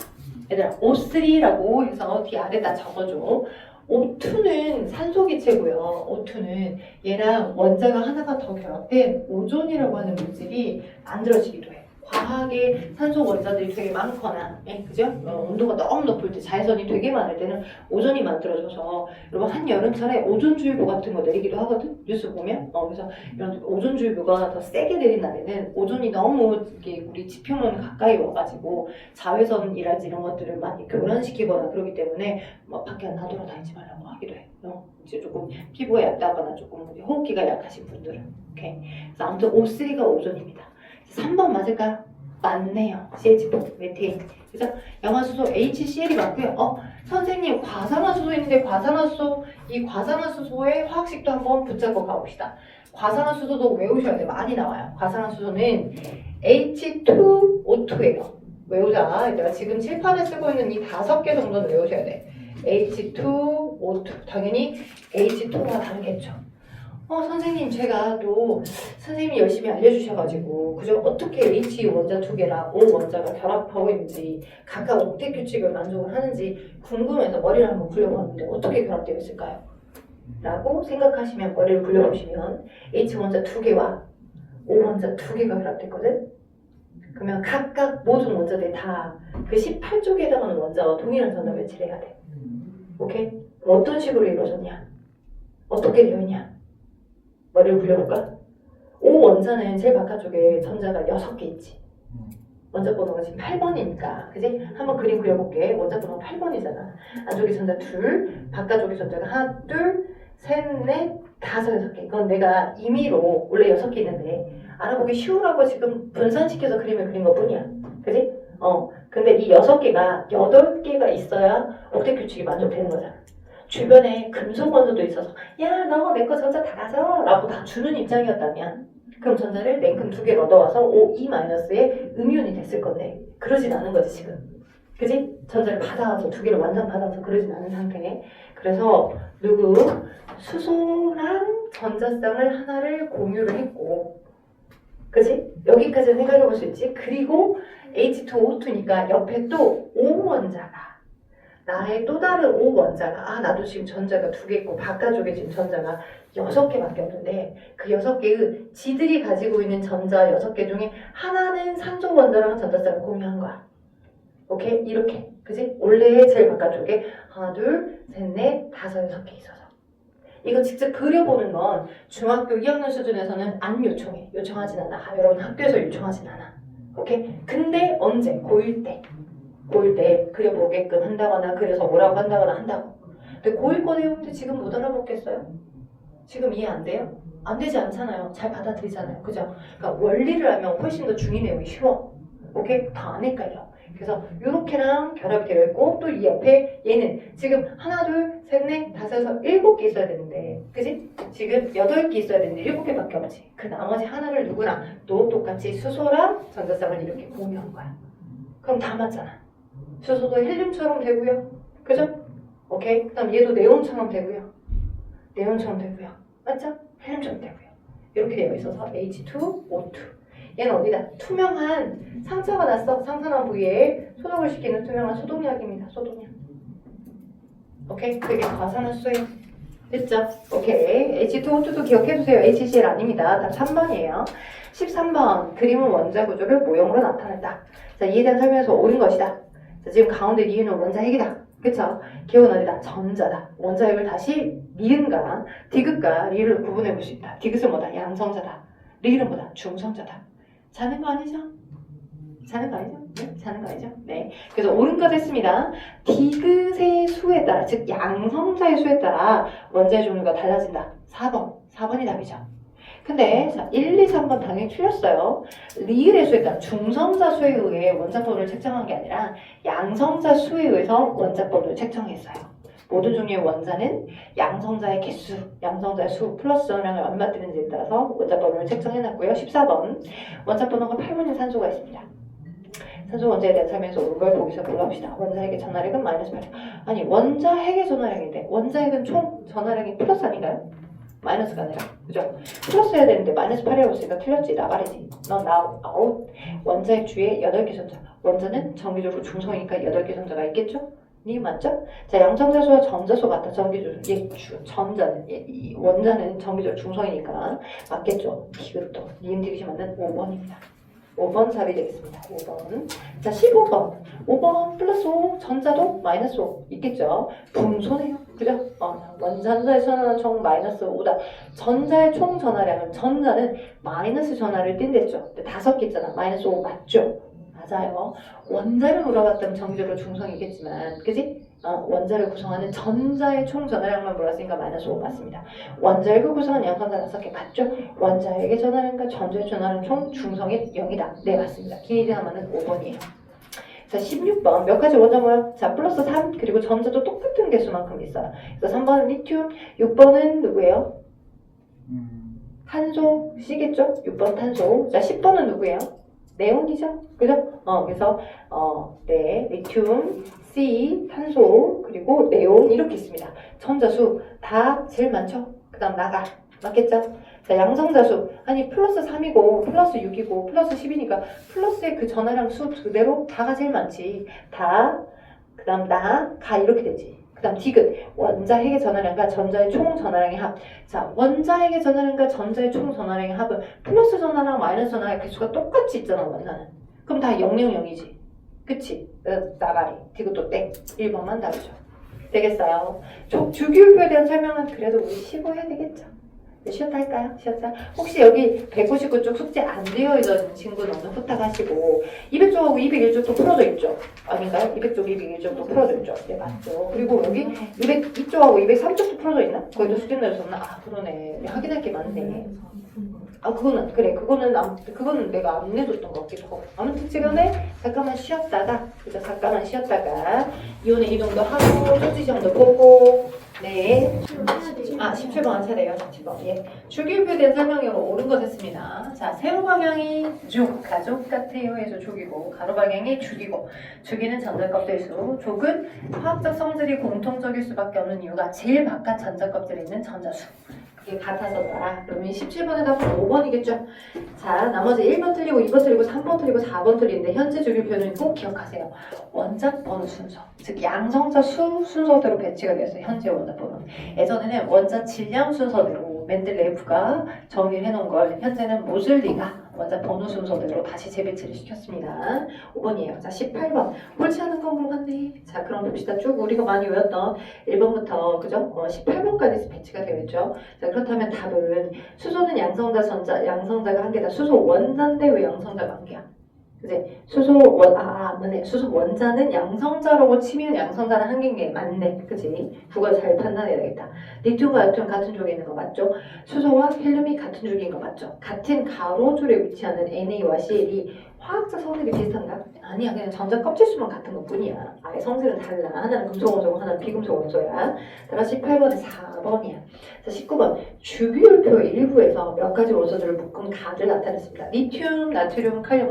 Speaker 1: 얘들아 O3라고 해서 뒤 아래다 적어줘. O2는 산소기체고요. O2는 얘랑 원자가 하나가 더 결합된 오존이라고 하는 물질이 만들어지기도 해. 과하게 산소 원자들이 되게 많거나, 그죠? 온도가 너무 높을 때, 자외선이 되게 많을 때는 오존이 만들어져서, 여러분 한여름철에 오존주의보 같은 거 내리기도 하거든? 뉴스 보면. 그래서 이런 오존주의보가 더 세게 내린 날에는 오존이 너무 이렇게 우리 지표면 가까이 와가지고 자외선이라든지 이런 것들을 많이 교란시키거나 그러기 때문에 막 밖에 안 나돌아다니지 말라고 하기도 해. 이제 조금 피부가 얇다거나 조금 호흡기가 약하신 분들은. 오케이. 그래서 아무튼 O3가 오존입니다. 3번 맞을까요? 맞네요. CH4 메테인. 그래서 염화수소 HCl이 맞고요. 선생님 과산화수소 있는데 이 과산화수소의 화학식도 한번 붙잡고 가봅시다. 과산화수소도 외우셔야 돼요. 많이 나와요. 과산화수소는 H2O2예요. 외우자. 내가 지금 칠판에 쓰고 있는 이 5개 정도는 외우셔야 돼. H2O2. 당연히 H2가 다르겠죠. 선생님 제가 또 선생님이 열심히 알려주셔가지고 그죠? 어떻게 H 원자 2개랑 O 원자가 결합하고 있는지 각각 옥텟 규칙을 만족을 하는지 궁금해서 머리를 한번 굴려봤는데 어떻게 결합되어 있을까요? 라고 생각하시면 머리를 굴려보시면 H 원자 2개와 O 원자 2개가 결합됐거든? 그러면 각각 모든 원자들이 다 그 18쪽에 해당하는 원자와 동일한 전자 배치를 해야 돼. 오케이? 그럼 어떤 식으로 이루어졌냐? 어떻게 되어 있냐? 머리를 굴려볼까? O 원자는 제일 바깥쪽에 전자가 6개 있지. 원자 번호가 지금 8번이니까 그지? 한번 그림 그려볼게. 원자 번호가 8번이잖아. 안쪽에 전자 2, 바깥쪽에 전자가 하나, 둘, 셋, 넷, 다섯, 6개. 이건 내가 임의로 원래 6개 있는데 알아보기 쉬우라고 지금 분산시켜서 그림을 그린 것 뿐이야. 그지? 근데 이 6개가 8개가 있어야 옥텟 규칙이 만족되는 거잖아. 주변에 금속 원소도 있어서 야 너 내 거 전자 다 가져 라고 다 주는 입장이었다면 그럼 전자를 냉큼 2개를 얻어와서 O2-의 음이온이 됐을 건데 그러진 않은 거지 지금. 그지? 전자를 받아와서 2개를 완전 받아서 그러진 않은 상태. 그래서 수소랑 전자쌍을 하나를 공유를 했고 그지? 여기까지 생각해 볼 수 있지. 그리고 H2O2니까 옆에 또 O 원자가 나의 또 다른 O 원자가 나도 지금 전자가 2개 있고 바깥쪽에 지금 전자가 6개밖에 없는데 그 6개의 지들이 가지고 있는 전자 6개 중에 하나는 산소 원자랑 전자쌍을 공유한 거야. 오케이? 이렇게. 그지? 원래 제일 바깥쪽에 하나, 둘, 셋, 넷, 다섯, 6개 있어서. 이거 직접 그려보는 건 중학교 2학년 수준에서는 안 요청해. 요청하진 않아. 여러분 학교에서 요청하진 않아. 오케이? 근데 언제? 고1 때. 고1 때 그려보게끔 한다거나 그래서 뭐라고 한다거나 한다고. 근데 고1 거 내용도 지금 못 알아먹겠어요? 지금 이해 안 돼요? 안 되지 않잖아요. 잘 받아들이잖아요. 그죠? 그러니까 원리를 알면 훨씬 더 중위 내용이 쉬워. 오케이? 더 안 헷갈려. 그래서 요렇게랑 결합이 되어 있고 또 이 옆에 얘는 지금 하나, 둘, 셋, 넷, 다섯, 여섯, 7개 있어야 되는데 그지? 지금 8개 있어야 되는데 7개밖에 없지. 그 나머지 하나를 누구랑 또 똑같이 수소랑 전자쌍을 이렇게 공유한 거야. 그럼 다 맞잖아. 수소도 헬륨처럼 되고요. 그죠? 오케이? 그 다음 얘도 네온처럼 되고요. 네온처럼 되고요. 맞죠? 헬륨처럼 되고요. 이렇게 되어 있어서 H2O2. 얘는 어디다? 투명한 상처가 났어. 상처난 부위에 소독을 시키는 투명한 소독약입니다. 소독약. 오케이? 그게 과산화수소예요. 됐죠? 오케이. H2O2도 기억해두세요. HCl 아닙니다. 답 3번이에요. 13번. 그림은 원자 구조를 모형으로 나타낸다. 자, 이에 대한 설명에서 옳은 것이다. 자, 지금 가운데 니은은 원자 핵이다. 그쵸? 기억은 어디다? 전자다. 원자 핵을 다시 니은과 디귿과 리를 구분해 볼 수 있다. 디귿은 뭐다? 양성자다. 리는 뭐다? 중성자다. 자는 거 아니죠? 자는 거 아니죠? 네? 자는 거 아니죠? 네. 그래서 옳은 것 했습니다. 디귿의 수에 따라, 즉 양성자의 수에 따라 원자의 종류가 달라진다. 4번. 4번이 답이죠. 근데 자, 1, 2, 3번 당연히 틀렸어요. 리을의 수에 따라 중성자 수에 의해 원자번호를 책정한 게 아니라 양성자 수에 의해서 원자번호를 책정했어요. 모든 종류의 원자는 양성자의 개수, 양성자의 수 플러스 전량을 얼마 뜨는지에 따라서 원자번호를 책정해놨고요. 14번 원자번호가 8번의 산소가 있습니다. 산소 원자에 대한 설명에서 옳은 걸 보기서 골라봅시다. 원자핵의 전하력은 마이너스 8. 아니 원자핵의 전하력인데 원자핵은 총 전하력이 플러스 아닌가요? 마이너스가 아니라 그죠? 플러스 해야 되는데 마이너스 8이라고 했으니까 틀렸지. 나발이지. 너 아웃. 원자핵 주위에 8개 전자. 원자는 정기적으로 중성이니까 8개 전자가 있겠죠? 니 맞죠? 자, 양성자수와 전자수 같다. 전기적으로 전자는 이 원자는 정기적으로 중성이니까 맞겠죠? 디귿도 니은 디귿이 맞는 5번입니다. 5번 답이 되겠습니다. 5번. 자, 15번. 5번 플러스 5 전자도 마이너스 5 있겠죠? 분소네요. 그죠? 원전자의 전하는 총 마이너스 5다. 전자의 총 전하량은 전자는 마이너스 전하를 띈댔죠. 근데 5개 있잖아. 마이너스 5 맞죠? 맞아요. 원자를 물어봤다면 정기적으로 중성이겠지만, 그지? 원자를 구성하는 전자의 총 전하량만 물었으니까 마이너스 5 맞습니다. 원자핵을 구성하는 양성자 5개 맞죠? 원자핵의 전하량과 전자의 전하량 총 중성이 0이다. 네, 맞습니다. 기니드 하나는 5번이에요. 자, 16번. 몇 가지 원자 모양? 자, 플러스 3, 그리고 전자도 똑같은 개수만큼 있어요. 그래서 3번은 리튬, 6번은 누구예요? 탄소, C겠죠? 6번 탄소. 자, 10번은 누구예요? 네온이죠? 그죠? 그래서, 네, 리튬, C, 탄소, 그리고 네온 이렇게 있습니다. 전자수 다 제일 많죠? 그 다음 나가. 맞겠죠? 자, 양성자수. 아니, 플러스 3이고, 플러스 6이고, 플러스 10이니까, 플러스의 그 전하량 수 그대로 다가 제일 많지. 다, 그 다음 나, 가 이렇게 되지. 그 다음 디귿. 원자핵의 전하량과 전자의 총 전하량의 합. 자, 원자핵의 전하량과 전자의 총 전하량의 합은 플러스 전하량, 마이너스 전하량 개수가 똑같이 있잖아, 원자는. 그럼 다 0, 0, 0이지. 그치? 나가리. 디귿도 땡. 1번만 답이죠. 되겠어요? 주기율표에 대한 설명은 그래도 우리 쉬고 해야 되겠죠? 쉬었다 할까요? 쉬었다? 혹시 여기 199쪽 숙제 안 되어 있는 친구는 오늘 후딱하시고 200쪽하고 201쪽도 풀어져 있죠? 아닌가요? 200쪽, 201쪽도 풀어져 있죠? 네, 맞죠. 그리고 여기 202쪽하고 203쪽도 풀어져 있나? 거기도 숙제 내줬나? 아, 그러네. 확인할 게 많네. 아, 그거는 내가 안 내줬던 것 같기도 하고. 아무튼 지금은 잠깐만 쉬었다가, 그죠? 잠깐만 쉬었다가 이온의 이동도 하고, 초지시험도 보고, 네. 17번 차례요. 17번. 예. 주기율표에 대한 설명이 옳은 것 했습니다. 자, 세로 방향이 가족 같아요 해서 족이고, 가로 방향이 죽이고, 죽이는 전자껍질 수, 족은 화학적 성질이 공통적일 수밖에 없는 이유가 제일 바깥 전자껍질에 있는 전자수. 이게 같아서더라. 그러면 17번의 답은 5번이겠죠. 자, 나머지 1번 틀리고 2번 틀리고 3번 틀리고 4번 틀리는데 현재 주기 표현은 꼭 기억하세요. 원작 번호 순서, 즉 양성자 순서대로 배치가 되었어요. 현재 원작 번호. 예전에는 원자 질량 순서대로 맨델레이프가 정리를 해놓은 걸 현재는 모즐리가 원자 번호 순서대로 다시 재배치를 시켰습니다. 5번이에요. 자, 18번. 옳지 않은 거 물어봤네. 자, 그럼 봅시다. 쭉 우리가 많이 외웠던 1번부터 그죠? 18번까지 배치가 되어 있죠. 자, 그렇다면 답은 수소는 양성자, 전자, 양성자가 한 개다. 수소 원자인데 왜 양성자가 한 개야? 그지? 맞네. 수소 원자는 양성자라고 치면 양성자는 한 개인 게 맞네. 그지? 그걸 잘 판단해야 되겠다. 리튬과 나트륨 같은 쪽에 있는 거 맞죠? 수소와 헬륨이 같은 쪽인 거 맞죠? 같은 가로줄에 위치하는 NA와 CL이 화학적 성질이 비슷한가? 아니야. 그냥 전자 껍질수만 같은 것 뿐이야. 아예 성질은 달라. 하나는 금속 원소고 하나는 비금속 원소야. 따라서 18번에 4번이야. 자, 19번. 주기율표 일부에서 몇 가지 원소들을 묶은 가를 나타냈습니다. 리튬, 나트륨, 칼륨.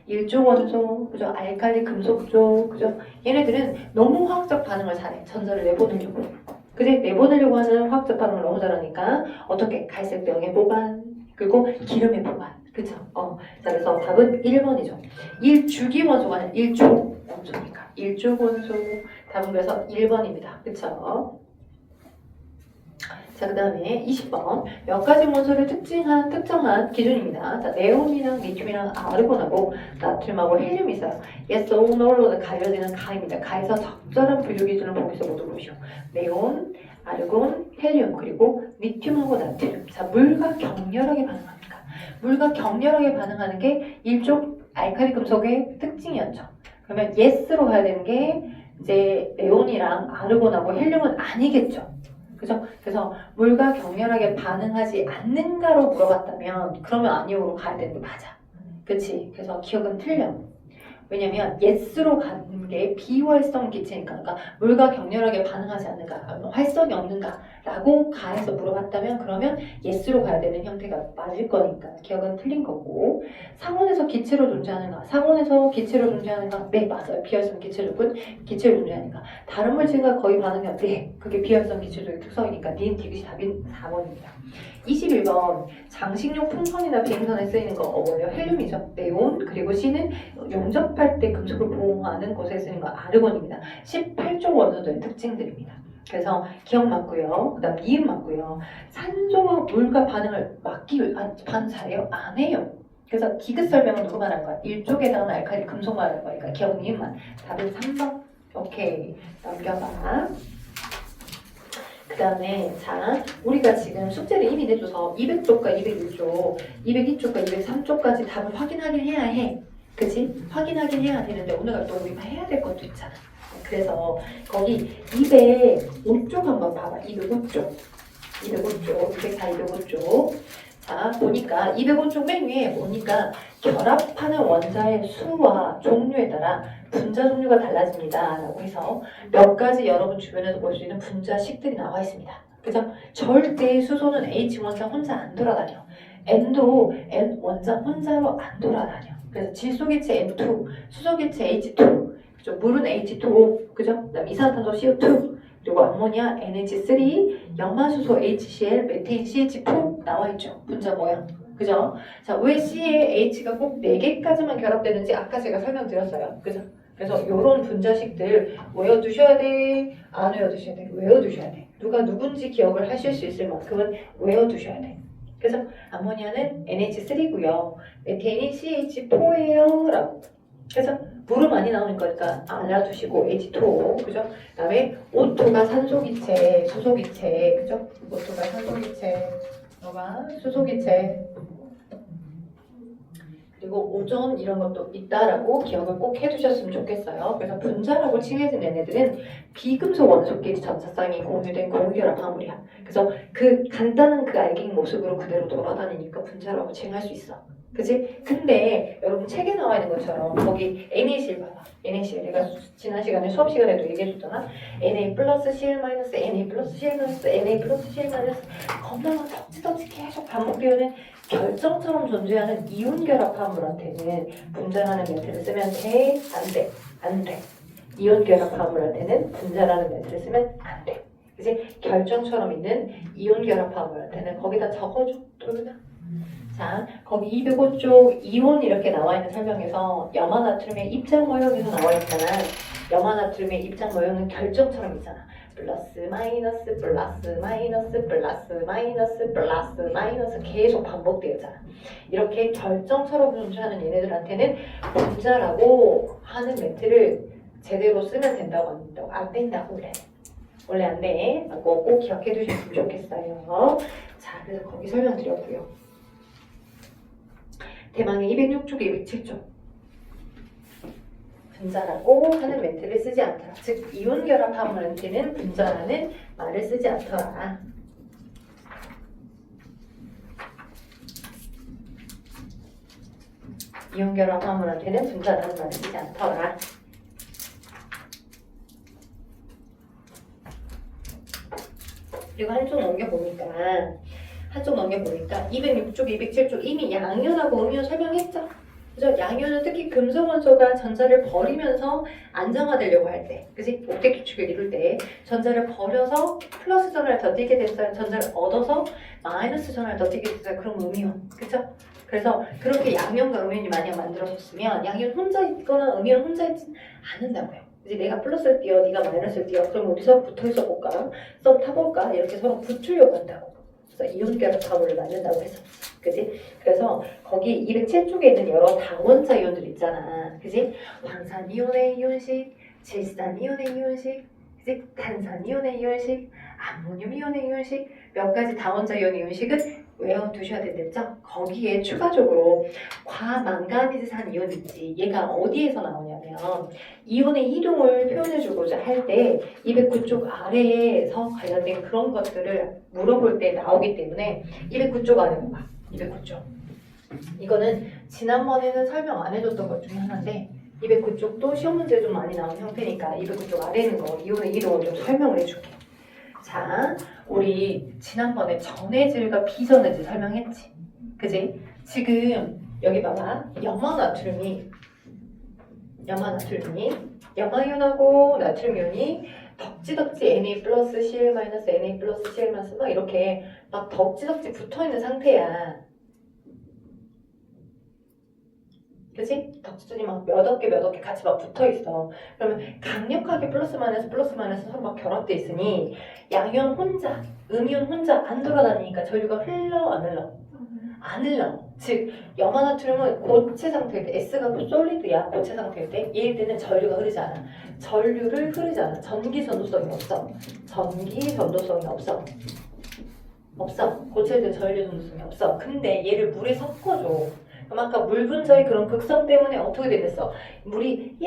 Speaker 1: 일조 원소, 그죠? 알칼리 금속조, 그죠? 얘네들은 너무 화학적 반응을 잘해. 전자를 내보내려고. 그래, 내보내려고 하는 화학적 반응을 너무 잘하니까 어떻게? 갈색병의 보관, 그리고 기름의 보관. 그쵸? 자, 그래서 답은 1번이죠. 1주기 원소가 아니라 1조 원소니까. 1조 원소. 답은 그래서 1번입니다. 그쵸? 자, 그 다음에 20번. 몇 가지 원소를 특정한 기준입니다. 자, 네온이랑 리튬이랑 아르곤하고 나트륨하고 헬륨이 있어요. yes, no로 가려지는 가입니다. 가에서 적절한 분류 기준을 보기서 모두 보시오. 네온, 아르곤, 헬륨, 그리고 리튬하고 나트륨. 자, 물과 격렬하게 반응합니다. 물과 격렬하게 반응하는 게 일종 알칼리 금속의 특징이었죠. 그러면 yes로 가야 되는 게 이제 네온이랑 아르곤하고 헬륨은 아니겠죠. 그죠? 그래서 물과 격렬하게 반응하지 않는가로 물어봤다면 그러면 아니오로 가야 되는 게 맞아. 그치? 그래서 기억은 틀려. 왜냐면 yes로 가는 게 비활성 기체니까. 그러니까 물과 격렬하게 반응하지 않는가, 활성이 없는가 라고 가해서 물어봤다면 그러면 yes로 가야 되는 형태가 맞을 거니까 기억은 틀린 거고. 상온에서 기체로 존재하는가, 상온에서 기체로 존재하는가, 네 맞아요. 비활성 기체족은 기체로 존재하니까. 다른 물질과 거의 반응이 네, 그게 비활성 기체족의 특성이니까 니은 디귿이 답인 4번입니다 21번. 장식용 풍선이나 비행선에 쓰이는 거 뭐예요? 헬륨이죠. 네온, 그리고 C는 용접할 때 금속을 보호하는 곳에 쓰이는 거 아르곤입니다. 18조 원소들의 특징들입니다. 그래서 기억 맞고요. 그 다음 니은 맞고요. 산소와 물과 반응을 막기 위해 반응 잘해요? 안 해요. 그래서 디귿 설명은 누구 말하는 거야? 일쪽에 해당하는 알칼리 금속 말하는 거니까 기억 니은만. 답은 3번. 오케이. 넘겨봐. 그 다음에 자, 우리가 지금 숙제를 이미 내줘서 200쪽과 201쪽, 202쪽과 203쪽까지 답을 확인하긴 해야 해. 그치? 확인하긴 해야 되는데 오늘 또 우리가 해야 될 것도 있잖아. 그래서 거기 205쪽 한번 봐봐. 205쪽. 205쪽, 204, 205쪽. 자, 보니까 205쪽 맨 위에 보니까 결합하는 원자의 수와 종류에 따라 분자 종류가 달라집니다. 라고 해서 몇 가지 여러분 주변에서 볼 수 있는 분자식들이 나와 있습니다. 그죠? 절대 수소는 H 원자 혼자 안 돌아다녀. N도 N 원자 혼자로 안 돌아다녀. 그래서 질소기체 N2, 수소기체 H2, 그죠? 물은 H2O, 그죠? 그다음 이산화탄소 CO2, 그리고 암모니아 NH3, 염화수소 HCl, 메테인 CH4 나와 있죠. 분자 모양. 그죠? 자, 왜 C에 H가 꼭 4개까지만 결합되는지 아까 제가 설명드렸어요. 그죠? 그래서 이런 분자식들 외워두셔야 돼? 안 외워두셔야 돼? 외워두셔야 돼. 누가 누군지 기억을 하실 수 있을 만큼은 외워두셔야 돼. 그래서 암모니아는 NH3고요. 메테인이 CH4예요. 라고. 그래서 물은 많이 나오는 거니까 알아두시고 H2O. 그죠? 그 다음에 O2가 산소기체, 수소기체. 그죠? O2가 산소기체. 너가 수소기체. 그리고 오존 이런 것도 있다라고 기억을 꼭 해두셨으면 좋겠어요. 그래서 분자라고 칭해진 얘네들은 비금속 원소끼리 전자쌍이 공유된 공유결합 화물이야. 그래서 그 간단한 그 알갱이 모습으로 그대로 돌아다니니까 분자라고 칭할 수 있어. 그치? 근데 여러분 책에 나와 있는 것처럼 거기 NaCl 봐봐. NaCl 내가 지난 시간에 수업 시간에도 얘기해줬잖아. Na 플러스 Cl 마이너스 Na 플러스 Cl 마이너스 Na 플러스 Cl 마이너스 겁나 덕지덕지 계속 반복되는 결정처럼 존재하는 이온 결합 화물한테는 분자라는 멘트를 쓰면 돼? 안 돼? 안 돼. 이온 결합 화물한테는 분자라는 멘트를 쓰면 안 돼. 그지? 결정처럼 있는 이온 결합 화합물한테는 거기다 적어줘. 돌나. 자, 거기 205쪽 이온 이렇게 나와 있는 설명에서 염화나트륨의 입장 모형에서 나와 있잖아. 염화나트륨의 입장 모형은 결정처럼 있잖아. 플러스 마이너스 플러스 마이너스 플러스 마이너스 플러스 마이너스 계속 반복되잖아. 이렇게 결정처럼 존재하는 얘네들한테는 분자라고 하는 멘트를 제대로 쓰면 된다고 안 된다고? 안 된다고 그래. 원래 안 돼. 그거 꼭 기억해 두셨으면 좋겠어요. 자, 그래서 거기 설명드렸고요. 대망의 206쪽, 207쪽. 분자라고 하는 멘트를 쓰지 않더라. 즉, 이온 결합 화합물한테는 분자라는 말을 쓰지 않더라. 이온 결합 화합물한테는 분자라는 말을 쓰지 않더라. 그리고 한쪽 넘겨보니까 206쪽, 207쪽 이미 양이온하고 음이온 설명했죠? 그죠? 양이온은 특히 금속원소가 전자를 버리면서 안정화되려고 할 때, 그지? 옥텟 규칙을 이룰 때 전자를 버려서 플러스 전화를 더 띄게 됐어요. 전자를 얻어서 마이너스 전화를 더 띄게 됐어요. 그럼 음이온, 그죠? 그래서 그렇게 양이온과 음이온이 만약 만들어졌으면 양이온 혼자 있거나 음이온 혼자 있지 않는다고요. 이제 내가 플러스를 띄워, 네가 마이너스를 띄워. 그럼 우리 서로 붙어 있어 볼까? 썸 타볼까? 이렇게 서로 붙으려고 한다고. 그래서 이온 결합 화합물을 만든다고 해서, 그지? 그래서 거기 207쪽에 있는 여러 다원자 이온들 있잖아, 그지? 황산 이온의 이온식, 질산 이온의 이온식, 그지? 탄산 이온의 이온식, 암모늄 이온의 이온식, 몇 가지 다원자 이온의 이온식은 외워두셔야 된댔죠? 거기에 추가적으로 과망가니즈산 이온 있지. 얘가 어디에서 나오냐면 이온의 이동을 표현해주고자 할 때 209쪽 아래에서 관련된 그런 것들을 물어볼 때 나오기 때문에 209쪽 아래 봐. 209쪽. 이거는 지난번에는 설명 안 해줬던 것 중에 하나인데 209쪽도 시험 문제 좀 많이 나온 형태니까 209쪽 아래 있는 거 이온의 이동을 좀 설명을 해줄게. 자, 우리 지난번에 전해질과 비전해질 설명했지. 그지? 지금 여기 봐봐. 염화나트륨이 염화이온하고 나트륨이온이 덕지덕지 Na 플러스 Cl 마이너스 Na 플러스 Cl 마이너스 막 이렇게 막 덕지덕지 붙어있는 상태야. 그치? 덕지들이 막 몇 개 같이 막 붙어있어. 그러면 강력하게 플러스 마이너스 서로 막 결합돼 있으니 양이온 혼자, 음이온 혼자 안 돌아다니니까 전류가 흘러 안 흘러? 안 흘러. 즉 염화나트륨은 고체 상태일 때 S가 솔리드야. 고체 상태일 때 얘일 때는 전류가 흐르지 않아. 전류를 흐르지 않아. 전기 전도성이 없어. 없어. 고체일 때 전류 전도성이 없어. 근데 얘를 물에 섞어줘. 그럼 아까 물 분자의 그런 극성 때문에 어떻게 되겠어? 물이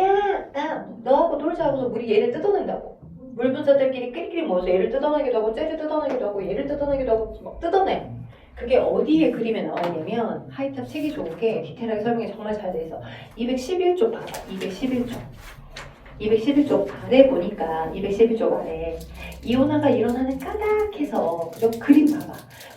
Speaker 1: 나 너하고 놀자 하고서 물이 얘를 뜯어낸다고. 물 분자들끼리 끼리끼리 모여서 얘를 뜯어내기도 하고 쟤를 뜯어내기도 하고 얘를 뜯어내기도 하고 막 뜯어내. 그게 어디에 그림에 나와 있냐면 하이탑 책이 좋은 게 디테일하게 설명이 정말 잘 돼 있어. 211쪽 봐봐. 211쪽 아래 보니까 211쪽 아래 이온화가 일어나는 까닥해서 그죠? 그림 봐봐.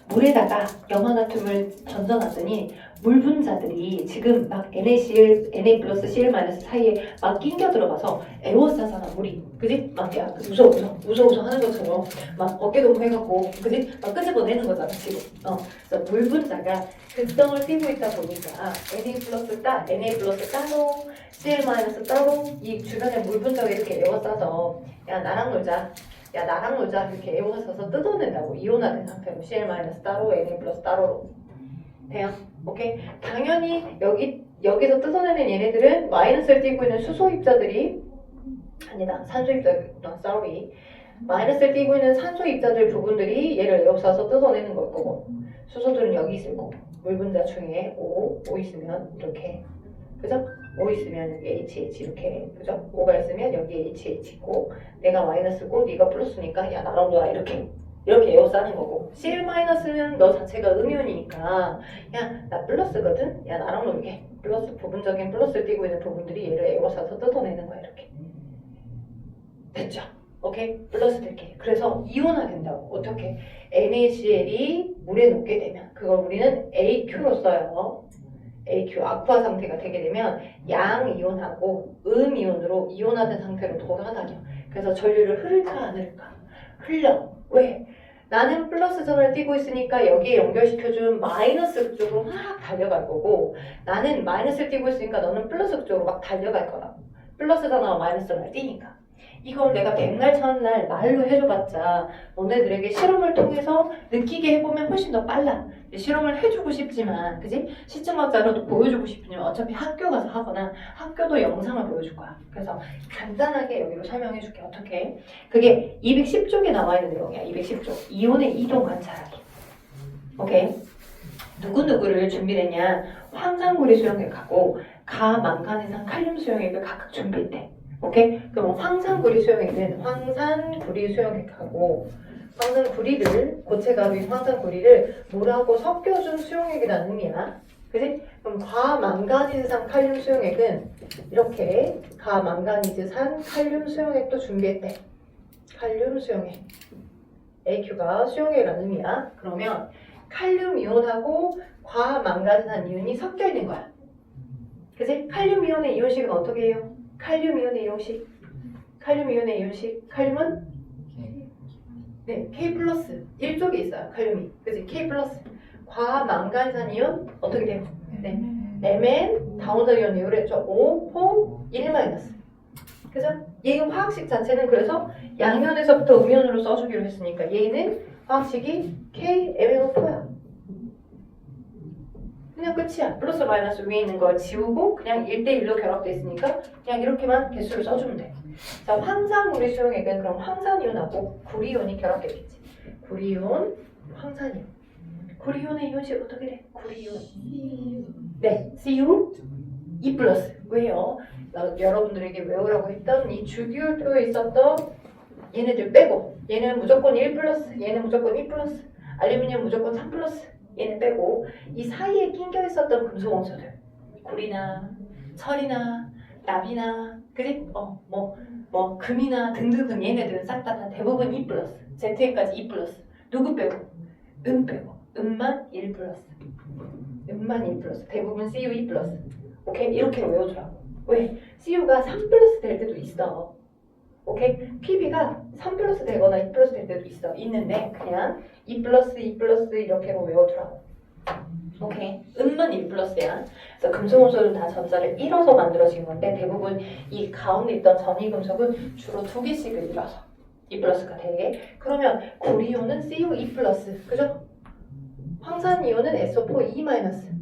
Speaker 1: 물에다가 염화나트륨을 던져놨더니 물 분자들이 지금 막 NaCl, Na 플러스 Cl 마이너스 사이에 막 낑겨 들어가서 에워싸잖아 물이. 그지? 막 야, 웃어 하는 것처럼 막 어깨동무 해갖고 그지? 막 끄집어내는 거잖아 지금. 그래서 물 분자가 극성을 띠고 있다 보니까 Na 플러스 따로 Cl 마이너스 따로 이 주변에 물 분자가 이렇게 에워싸서 야 나랑 놀자 이렇게 에워싸서 뜯어낸다고. 이온화된 상태로 Cl 마이너스 따로 Na 플러스 따로로 돼요? 오케이? 당연히 여기서 뜯어내는 얘네들은 마이너스를 띄고 있는 수소 입자들이 아니다. 산소 입자들 마이너스를 띄고 있는 산소 입자들 부분들이 얘를 에워싸서 뜯어내는 걸 거고 수소들은 여기 있을 거고 물 분자 중에 O 있으면 이렇게 그죠? O 있으면 여기 HH 이렇게 그죠? O가 있으면 여기 HH 있고 내가 마이너스고 네가 플러스니까 야 나랑 놀아 이렇게 에워싸는 거고 Cl-는 너 자체가 음이온이니까 야 나 플러스거든? 야 나랑 놀게 플러스 부분적인 플러스를 띄고 있는 부분들이 얘를 에워싸서 뜯어내는 거야 이렇게 됐죠? 오케이? 플러스들끼리 그래서 이온화 된다고 어떻게? NaCl이 물에 녹게 되면 그걸 우리는 AQ로 써요. AQ 아쿠아 상태가 되게 되면 양이온하고 음이온으로 이온화된 상태로 돌아다녀. 그래서 전류를 흐를까 안 흐를까? 흘려. 왜? 나는 플러스 전을 띄고 있으니까 여기에 연결시켜준 마이너스 극쪽으로 막 달려갈 거고 나는 마이너스를 띄고 있으니까 너는 플러스 극쪽으로 막 달려갈 거라고. 플러스 전화와 마이너스 전을 띄니까. 이걸 내가 백날 천날 말로 해줘봤자 너네들에게 실험을 통해서 느끼게 해보면 훨씬 더 빨라. 실험을 해주고 싶지만 그지? 시청학자로도 보여주고 싶으면 어차피 학교 가서 하거나 학교도 영상을 보여줄 거야. 그래서 간단하게 여기로 설명해 줄게. 어떻게? 그게 210쪽에 나와 있는 내용이야. 210쪽. 이온의 이동 관찰하기. 오케이? 누구누구를 준비했냐? 황산구리 수용액하고 가망간해산 칼륨 수용액을 각각 준비했대. 오케이? 그럼 황산구리 수용액은 황산구리 수용액하고 황산구리를 고체가루인 황산구리를 물하고 섞여준 수용액이라는 의미야. 그지? 그럼 과망가니즈산 칼륨 수용액은 이렇게 가망가니즈산 칼륨 수용액도 준비했대. 칼륨 수용액. AQ가 수용액이라는 의미야. 그러면 칼륨 이온하고 과망가니즈산 이온이 섞여 있는 거야. 그지? 칼륨 이온의 이온식은 어떻게 해요? 칼륨 이온의 이온식. 칼륨 이온의 이온식. 칼륨은? 네, K 플러스. 1쪽에 있어요. 칼륨이. 그지? K 플러스. 과망간산 이온 어떻게 돼요? 네. Mn 다운자 이온 이온을 했죠. O, 포, 1 마이너스. 그죠? 얘는 화학식 자체는 그래서 양면에서부터 음연으로 써주기로 했으니까 얘는 화학식이 K, MnO4야. 그냥 끝이야. 플러스 마이너스 위에 있는 걸 지우고 그냥 1대1로 결합돼 있으니까 그냥 이렇게만 개수를 써주면 돼. 자, 황산구리 수용액은 그럼 황산이온하고 구리온이 결합되겠지. 구리온, 황산이온. 구리온의 이온식 어떻게 돼? 구리온. 네, CU 2 플러스. 왜요? 여러분들에게 외우라고 했던 이 주기율표에 있었던 얘네들 빼고 얘는 무조건 1 플러스, 얘는 무조건 2 플러스, 알루미늄 무조건 3 플러스. 얘는 빼고 이 사이에 낑겨 있었던 금속 원소들 구리나 철이나 납이나 그지? 금이나 등등등 얘네들은 싹 다 대부분 2 플러스 Z에까지 2 플러스 누구 빼고? 은 빼고 은만 1 플러스 은만 1 플러스 대부분 CU 2 플러스 오케이? 이렇게 외워주라고. 왜? CU가 3 플러스 될 때도 있어. 오케이? PB가 3 플러스 되거나 2 플러스 될 때도 있는데 그냥 2 플러스 2 플러스 이렇게로 외워두라고. 오케이? 은만 1 플러스야. 그래서 금속원소는 다 전자를 잃어서 만들어진 건데 대부분 이 가운데 있던 전이금속은 주로 2개씩을 잃어서 2 플러스가 되게. 그러면 구리온은 CU 2 플러스 그죠? 황산이온은 SO4 2 마이너스.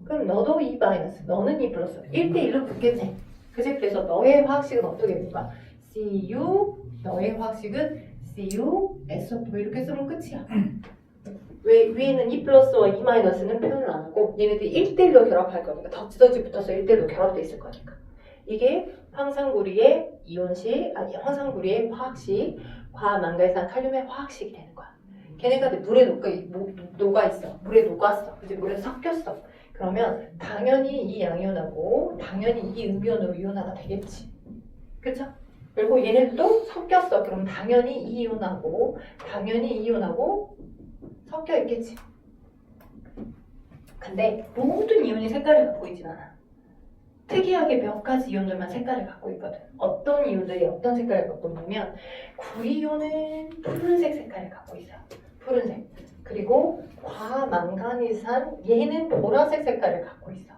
Speaker 1: 그럼 너도 2 마이너스 너는 2 플러스 1대1로 붙겠지. 그지? 그래서 너의 화학식은 어떻게 될까? CU 너의 화학식은 CU SO4 이렇게 쓰면 끝이야. 왜 위에는 2 플러스와 2 마이너스는 표현을 안 하고 얘네들이 1대1로 결합할 거니까 덕지덕지 붙어서 1대1로 결합돼 있을 거니까. 이게 황산구리의 이온식 아니 황산구리의 화학식 과망가이산 칼륨의 화학식이 되는 거야. 걔네가 물에 녹아 있어. 물에 녹았어. 그치? 물에 섞였어. 그러면 당연히 이 양이온하고 당연히 이 음이온으로 이온화가 되겠지. 그쵸? 그리고 얘네들도 섞였어. 그럼 당연히 이 이온하고 당연히 이 이온하고 섞여 있겠지. 근데 모든 이온이 색깔을 갖고 있진 않아. 특이하게 몇 가지 이온들만 색깔을 갖고 있거든. 어떤 이온들이 어떤 색깔을 갖고 있냐면 구리온은 푸른색 색깔을 갖고 있어. 푸른색. 그리고 과망가니산 얘는 보라색 색깔을 갖고 있어.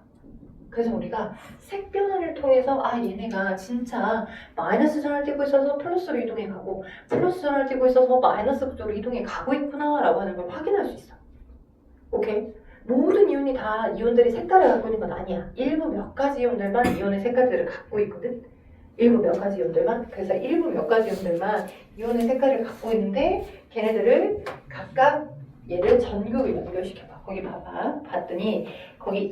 Speaker 1: 그래서 우리가 색 변화를 통해서 얘네가 진짜 마이너스 전을 띄고 있어서 플러스로 이동해 가고 플러스 전을 띄고 있어서 마이너스 쪽으로 이동해 가고 있구나 라고 하는 걸 확인할 수 있어. 오케이? 모든 이온이 다 이온들이 색깔을 갖고 있는 건 아니야. 일부 몇 가지 이온들만 이온의 색깔들을 갖고 있거든. 일부 몇 가지 이온들만. 그래서 일부 몇 가지 이온들만 이온의 색깔을 갖고 있는데 걔네들을 각각 얘를 전극을 연결시켜봐. 거기 봐봐. 봤더니 거기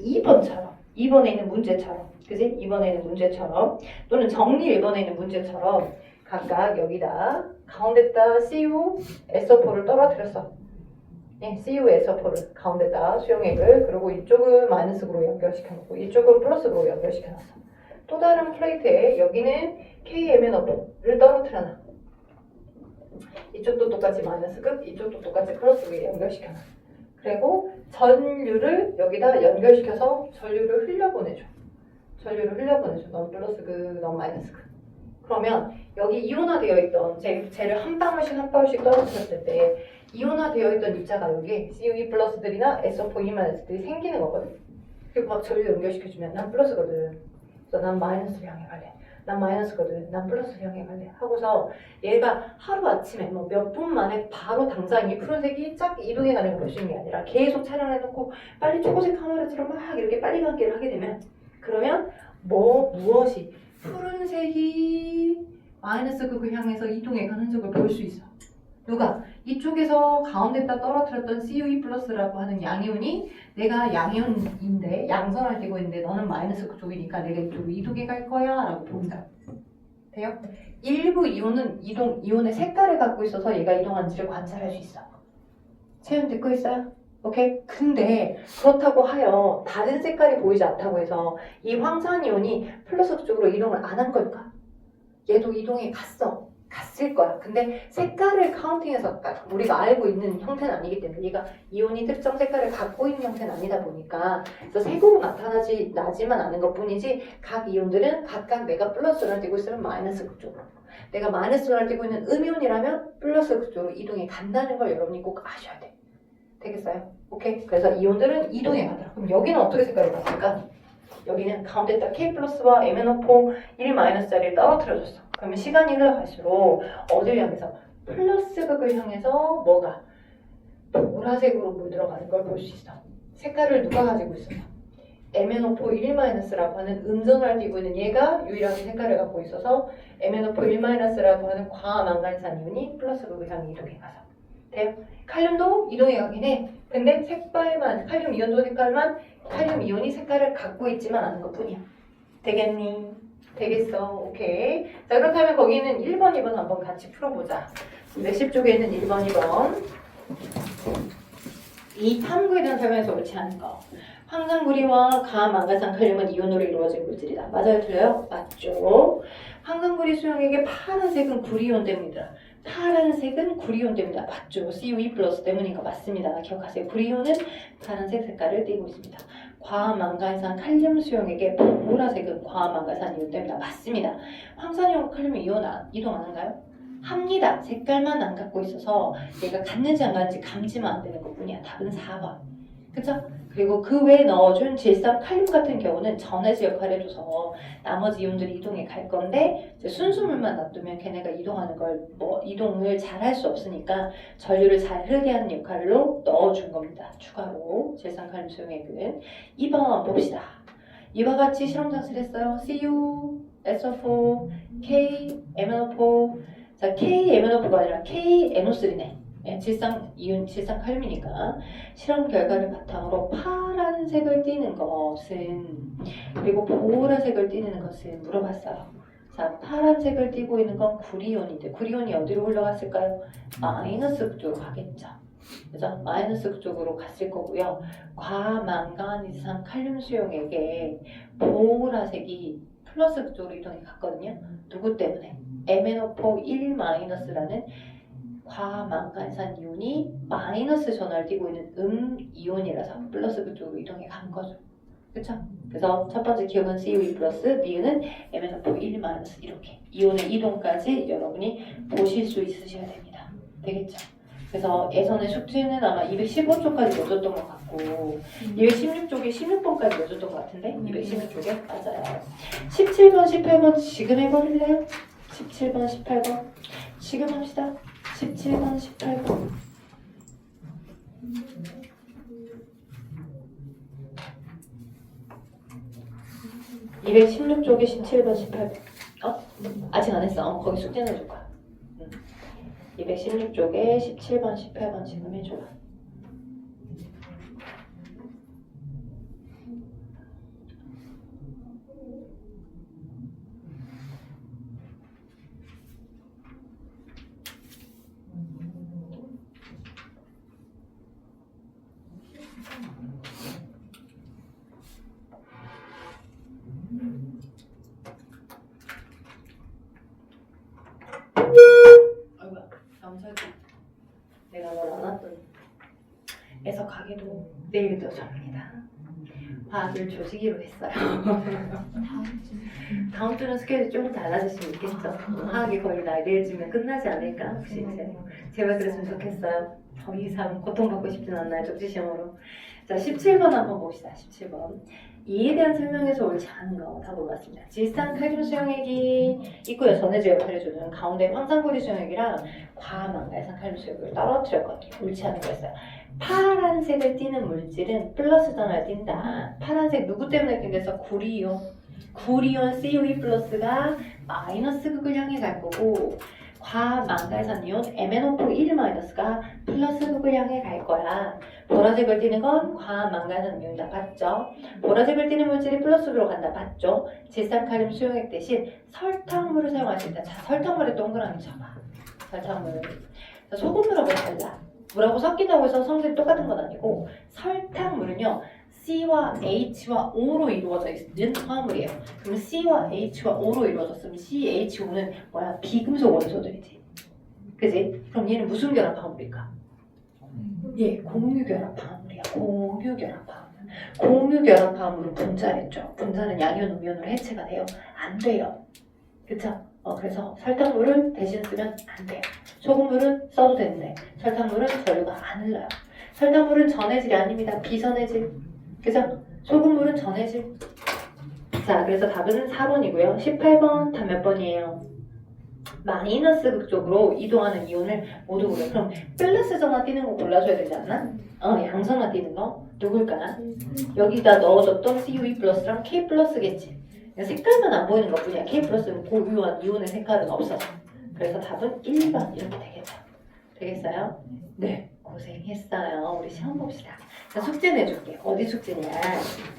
Speaker 1: 2번에 있는 문제처럼 그지? 2번에 있는 문제처럼 또는 정리 1번에 있는 문제처럼 각각 여기다 가운데다 CU SO4를 떨어뜨렸어. 네, CU SO4를 가운데다 수용액을 그리고 이쪽은 마이너스로 연결시켜놓고 이쪽은 플러스로 연결시켜놨어. 또 다른 플레이트에 여기는 KMnO4를 떨어뜨려놔. 이쪽도 똑같이 마이너스극, 이쪽도 똑같이 플러스극에 연결시켜놔. 그리고 전류를 여기다 연결시켜서 전류를 흘려보내줘. 넌 플러스극, 넌 마이너스극. 그러면 여기 이온화되어 있던 쟤를 한 방울씩 떨어뜨렸을 때 이온화되어 있던 입자가 여기 COE 플러스들이나 SO4 마이너스들이 생기는 거거든. 그리고 막 전류 연결시켜주면 난 플러스거든. 그래서 난 마이너스를 향해 갈래. 난 마이너스거든. 난 플러스를 향해 갈래. 하고서 얘가 하루아침에 뭐 몇 분 만에 바로 당장 이 푸른색이 쫙 이동해 가는 걸 볼 수 있는 게 아니라 계속 촬영해놓고 빨리 초고색 카메라처럼 막 이렇게 빨리 감기를 하게 되면 그러면 무엇이 푸른색이 마이너스 극을 향해서 이동해 가는 흔적을 볼 수 있어. 누가? 이쪽에서 가운데다 떨어뜨렸던 COE 플러스라고 하는 양이온이 내가 양이온인데 양선을 띄고 있는데 너는 마이너스 그쪽이니까 내가 이쪽으로 이동해 갈 거야 라고 본다. 돼요? 일부 이온은 이온의 색깔을 갖고 있어서 얘가 이동하는지를 관찰할 수 있어. 채연 듣고 있어요? 오케이? 근데 그렇다고 하여 다른 색깔이 보이지 않다고 해서 이 황산이온이 플러스 쪽으로 이동을 안 한 걸까? 얘도 이동해 갔을 거야. 근데 색깔을 카운팅해서 우리가 알고 있는 형태는 아니기 때문에 얘가 이온이 특정 색깔을 갖고 있는 형태는 아니다 보니까 그래서 색으로 나지만 않은 것 뿐이지 각 이온들은 각각 내가 플러스를 띄고 있으면 마이너스 극쪽으로 내가 마이너스를 띄고 있는 음이온이라면 플러스 극쪽으로 이동해 간다는 걸 여러분이 꼭 아셔야 돼. 되겠어요? 오케이? 그래서 이온들은 이동해 가더라. 그럼 여기는 어떻게 색깔을 봤을까? 여기는 가운데다 K 플러스와 MnO4 1-자리를 떨어뜨려줬어. 그러면 시간이 흘러갈수록 어디를 향해서? 플러스 극을 향해서 뭐가? 보라색으로 물들어가는 걸 볼 수 있어. 색깔을 누가 가지고 있었어? MnO4 1-라고 하는 음전을 띄고 있는 얘가 유일하게 색깔을 갖고 있어서 MnO4 1-라고 하는 과망간산 이온이 플러스 극을 향해 이동해 가서 돼요? 칼륨도 이동해 가긴 해. 근데 색깔만, 칼륨 이온도 색깔만 칼륨 이온이 색깔을 갖고 있지만 않은 것 뿐이야. 되겠니? 되겠어. 오케이. 자, 그렇다면 거기는 1번, 2번 한번 같이 풀어보자. 210쪽에 있는 1번, 2번. 이 탐구에 대한 설명에서 옳지 않은 거. 황산구리와 가망간산 칼륨은 이온으로 이루어진 물질이다. 맞아요? 틀려요? 맞죠? 황산구리 수용액의 파란색은 구리온 때문이다. 파란색은 구리온 때문이다. 맞죠? COE 플러스 때문인가? 맞습니다. 기억하세요. 구리온은 파란색 색깔을 띠고 있습니다. 과망간산 칼륨 수용액의 보라색은 과망간산 이온 때문이다. 맞습니다. 황산이온 칼륨이 이동 안 한가요? 합니다. 색깔만 안 갖고 있어서 얘가 갖는지 안 갖는지 감지만 안 되는 것 뿐이야. 답은 4번. 그쵸? 그리고 그 외에 넣어준 질산 칼륨 같은 경우는 전해질 역할을 해줘서 나머지 이온들이 이동해 갈 건데 이제 순수물만 놔두면 걔네가 이동하는 걸 이동을 잘 할 수 없으니까 전류를 잘 흐르게 하는 역할로 넣어준 겁니다. 추가로 질산 칼륨 수용액은 2번 봅시다. 이와 같이 실험 장치를 했어요. CU, SO4, K, MnO4. 자, K, MnO4가 아니라 K, NO3네. 질산 칼륨이니까 실험 결과를 바탕으로 파란색을 띠는 것은 그리고 보라색을 띠는 것은 물어봤어요. 자, 파란색을 띠고 있는 건 구리온인데 구리온이 어디로 흘러갔을까요? 마이너스 쪽으로 가겠죠. 그죠? 마이너스 쪽으로 갔을 거고요. 과망간이산 칼륨 수용액에 보라색이 플러스 쪽으로 이동해 갔거든요. 누구 때문에? MnO4 1-라는 과망간산 이온이 마이너스 전하를 띠고 있는 이온이라서 플러스 그쪽으로 이동해 간 거죠. 그쵸? 그래서 첫 번째 기억은 COE 플러스, 니은은 MnO4 1- 이렇게 이온의 이동까지 여러분이 보실 수 있으셔야 됩니다. 되겠죠? 그래서 예전에 숙제는 아마 215쪽까지 넣어줬던 것 같고 216쪽에 16번까지 넣어줬던 것 같은데 216쪽에? 맞아요. 17번, 18번 지금 해버릴래요? 17번, 18번 지금 합시다. 17번, 18번. (216쪽에) 17번, 18번. 아직 안 했어. 거기 숙제 내줄 거야. 216쪽에 17번, 18번 지금 해줘. 아이고야, 감사합니다. 내가 뭘 안 왔더니 애서 가게도 내일도 접니다. 밥을 조시기로 했어요.
Speaker 3: 다음 주는 스케줄이 조금 달라질 수 있겠죠. 화학이 거의 내일쯤에 끝나지 않을까 혹시 이제 제발 그랬으면 좋겠어요. 더 이상 고통받고 싶진 않나요, 쪽지시험으로. 자, 17번 한번 봅시다. 17번. 이에 대한 설명에서 옳지 않은 거 다 보았습니다. 질산칼륨 수용액이 있고요. 전해질 역할을 해주는 가운데 황산고리 수용액이랑 과망갈산 칼륨 수용액을 떨어뜨렸거든요. 옳지 않은 거였어요. 파란색을 띠는 물질은 플러스 전화를 띈다. 파란색 누구 때문에 띈대서 구리온. 구리온 COE 플러스가 마이너스 극을 향해 갈 거고 과망갈산이온 MnO4 1-가 플러스 극을 향해 갈 거야. 보라색을 띠는 건 과망갈산이온이다. 봤죠? 보라색을 띠는 물질이 플러스로 간다. 봤죠? 질산칼륨 수용액 대신 설탕물을 사용할 수 있다. 자, 설탕물에 동그라미 쳐봐. 설탕물. 자, 소금물하고 달라. 물하고 섞인다고 해서 성질이 똑같은 건 아니고 설탕물은요. C와 H와 O로 이루어져 있는 화합물이에요. 그럼 C와 H와 O로 이루어졌으면 CHO는 뭐야? 비금속 원소들이지. 그지? 그럼 얘는 무슨 결합 화합물일까? 예, 공유결합 화합물이야. 공유결합 화합물. 공유결합 화합물은 분자랬죠. 분자는 양이온, 음이온으로 해체가 돼요. 안 돼요. 그쵸? 그래서 설탕물을 대신 쓰면 안 돼요. 소금물은 써도 되는데 설탕물은 전류가 안 흘러요. 설탕물은 전해질이 아닙니다. 비전해질. 그죠? 소금물은 전해질. 자, 그래서 답은 4번이고요. 18번 답 몇 번이에요? 마이너스 극 쪽으로 이동하는 이온을 모두 고르. 그럼 플러스 전화 띄는 거 골라줘야 되지 않나? 양전화 띄는 거 누굴까? 여기다 넣어줬던 COE 플러스랑 K 플러스겠지. 색깔만 안 보이는 것 뿐이야. K 플러스는 고유한 이온의 색깔은 없어서. 그래서 답은 1번 이렇게 되겠죠. 되겠어요? 네, 고생했어요. 우리 시험 봅시다. 자, 숙제 내줄게. 어디 숙제냐?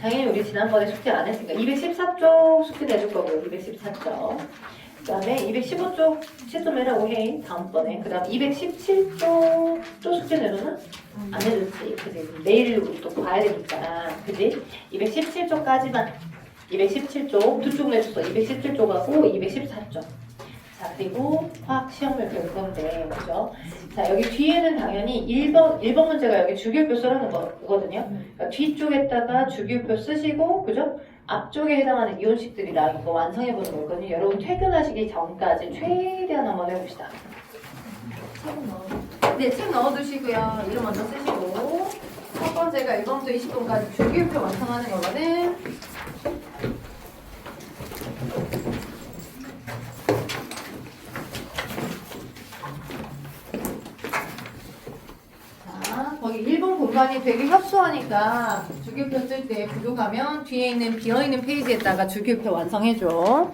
Speaker 3: 당연히 우리 지난번에 숙제 안 했으니까 214쪽 숙제 내줄 거고요. 214쪽. 그 다음에 215쪽 채점해라고 해. 다음번에. 그 다음 217쪽 또 숙제 내줬나? 안 해줬지. 그지? 내일 우리 또 봐야 되니까. 그지? 217쪽까지만. 217쪽 두 쪽 내줬어. 217쪽하고 214쪽. 자, 그리고 화학 시험을 볼 건데, 그죠? 자, 여기 뒤에는 당연히 1번 문제가 여기 주기율표 쓰라는 거거든요. 그러니까 뒤쪽에다가 주기율표 쓰시고, 그죠? 앞쪽에 해당하는 이온식들이랑 이거 완성해보는 거거든요. 여러분 퇴근하시기 전까지 최대한 한번 해봅시다. 네, 책 넣어두시고요. 이름 먼저 쓰시고. 첫 번째가 1번부터 20번까지 주기율표 완성하는 거거든. 거기 1번 공간이 되게 협소하니까 주기표 쓸 때 부족하면 뒤에 있는 비어있는 페이지에다가 주기표 완성해줘.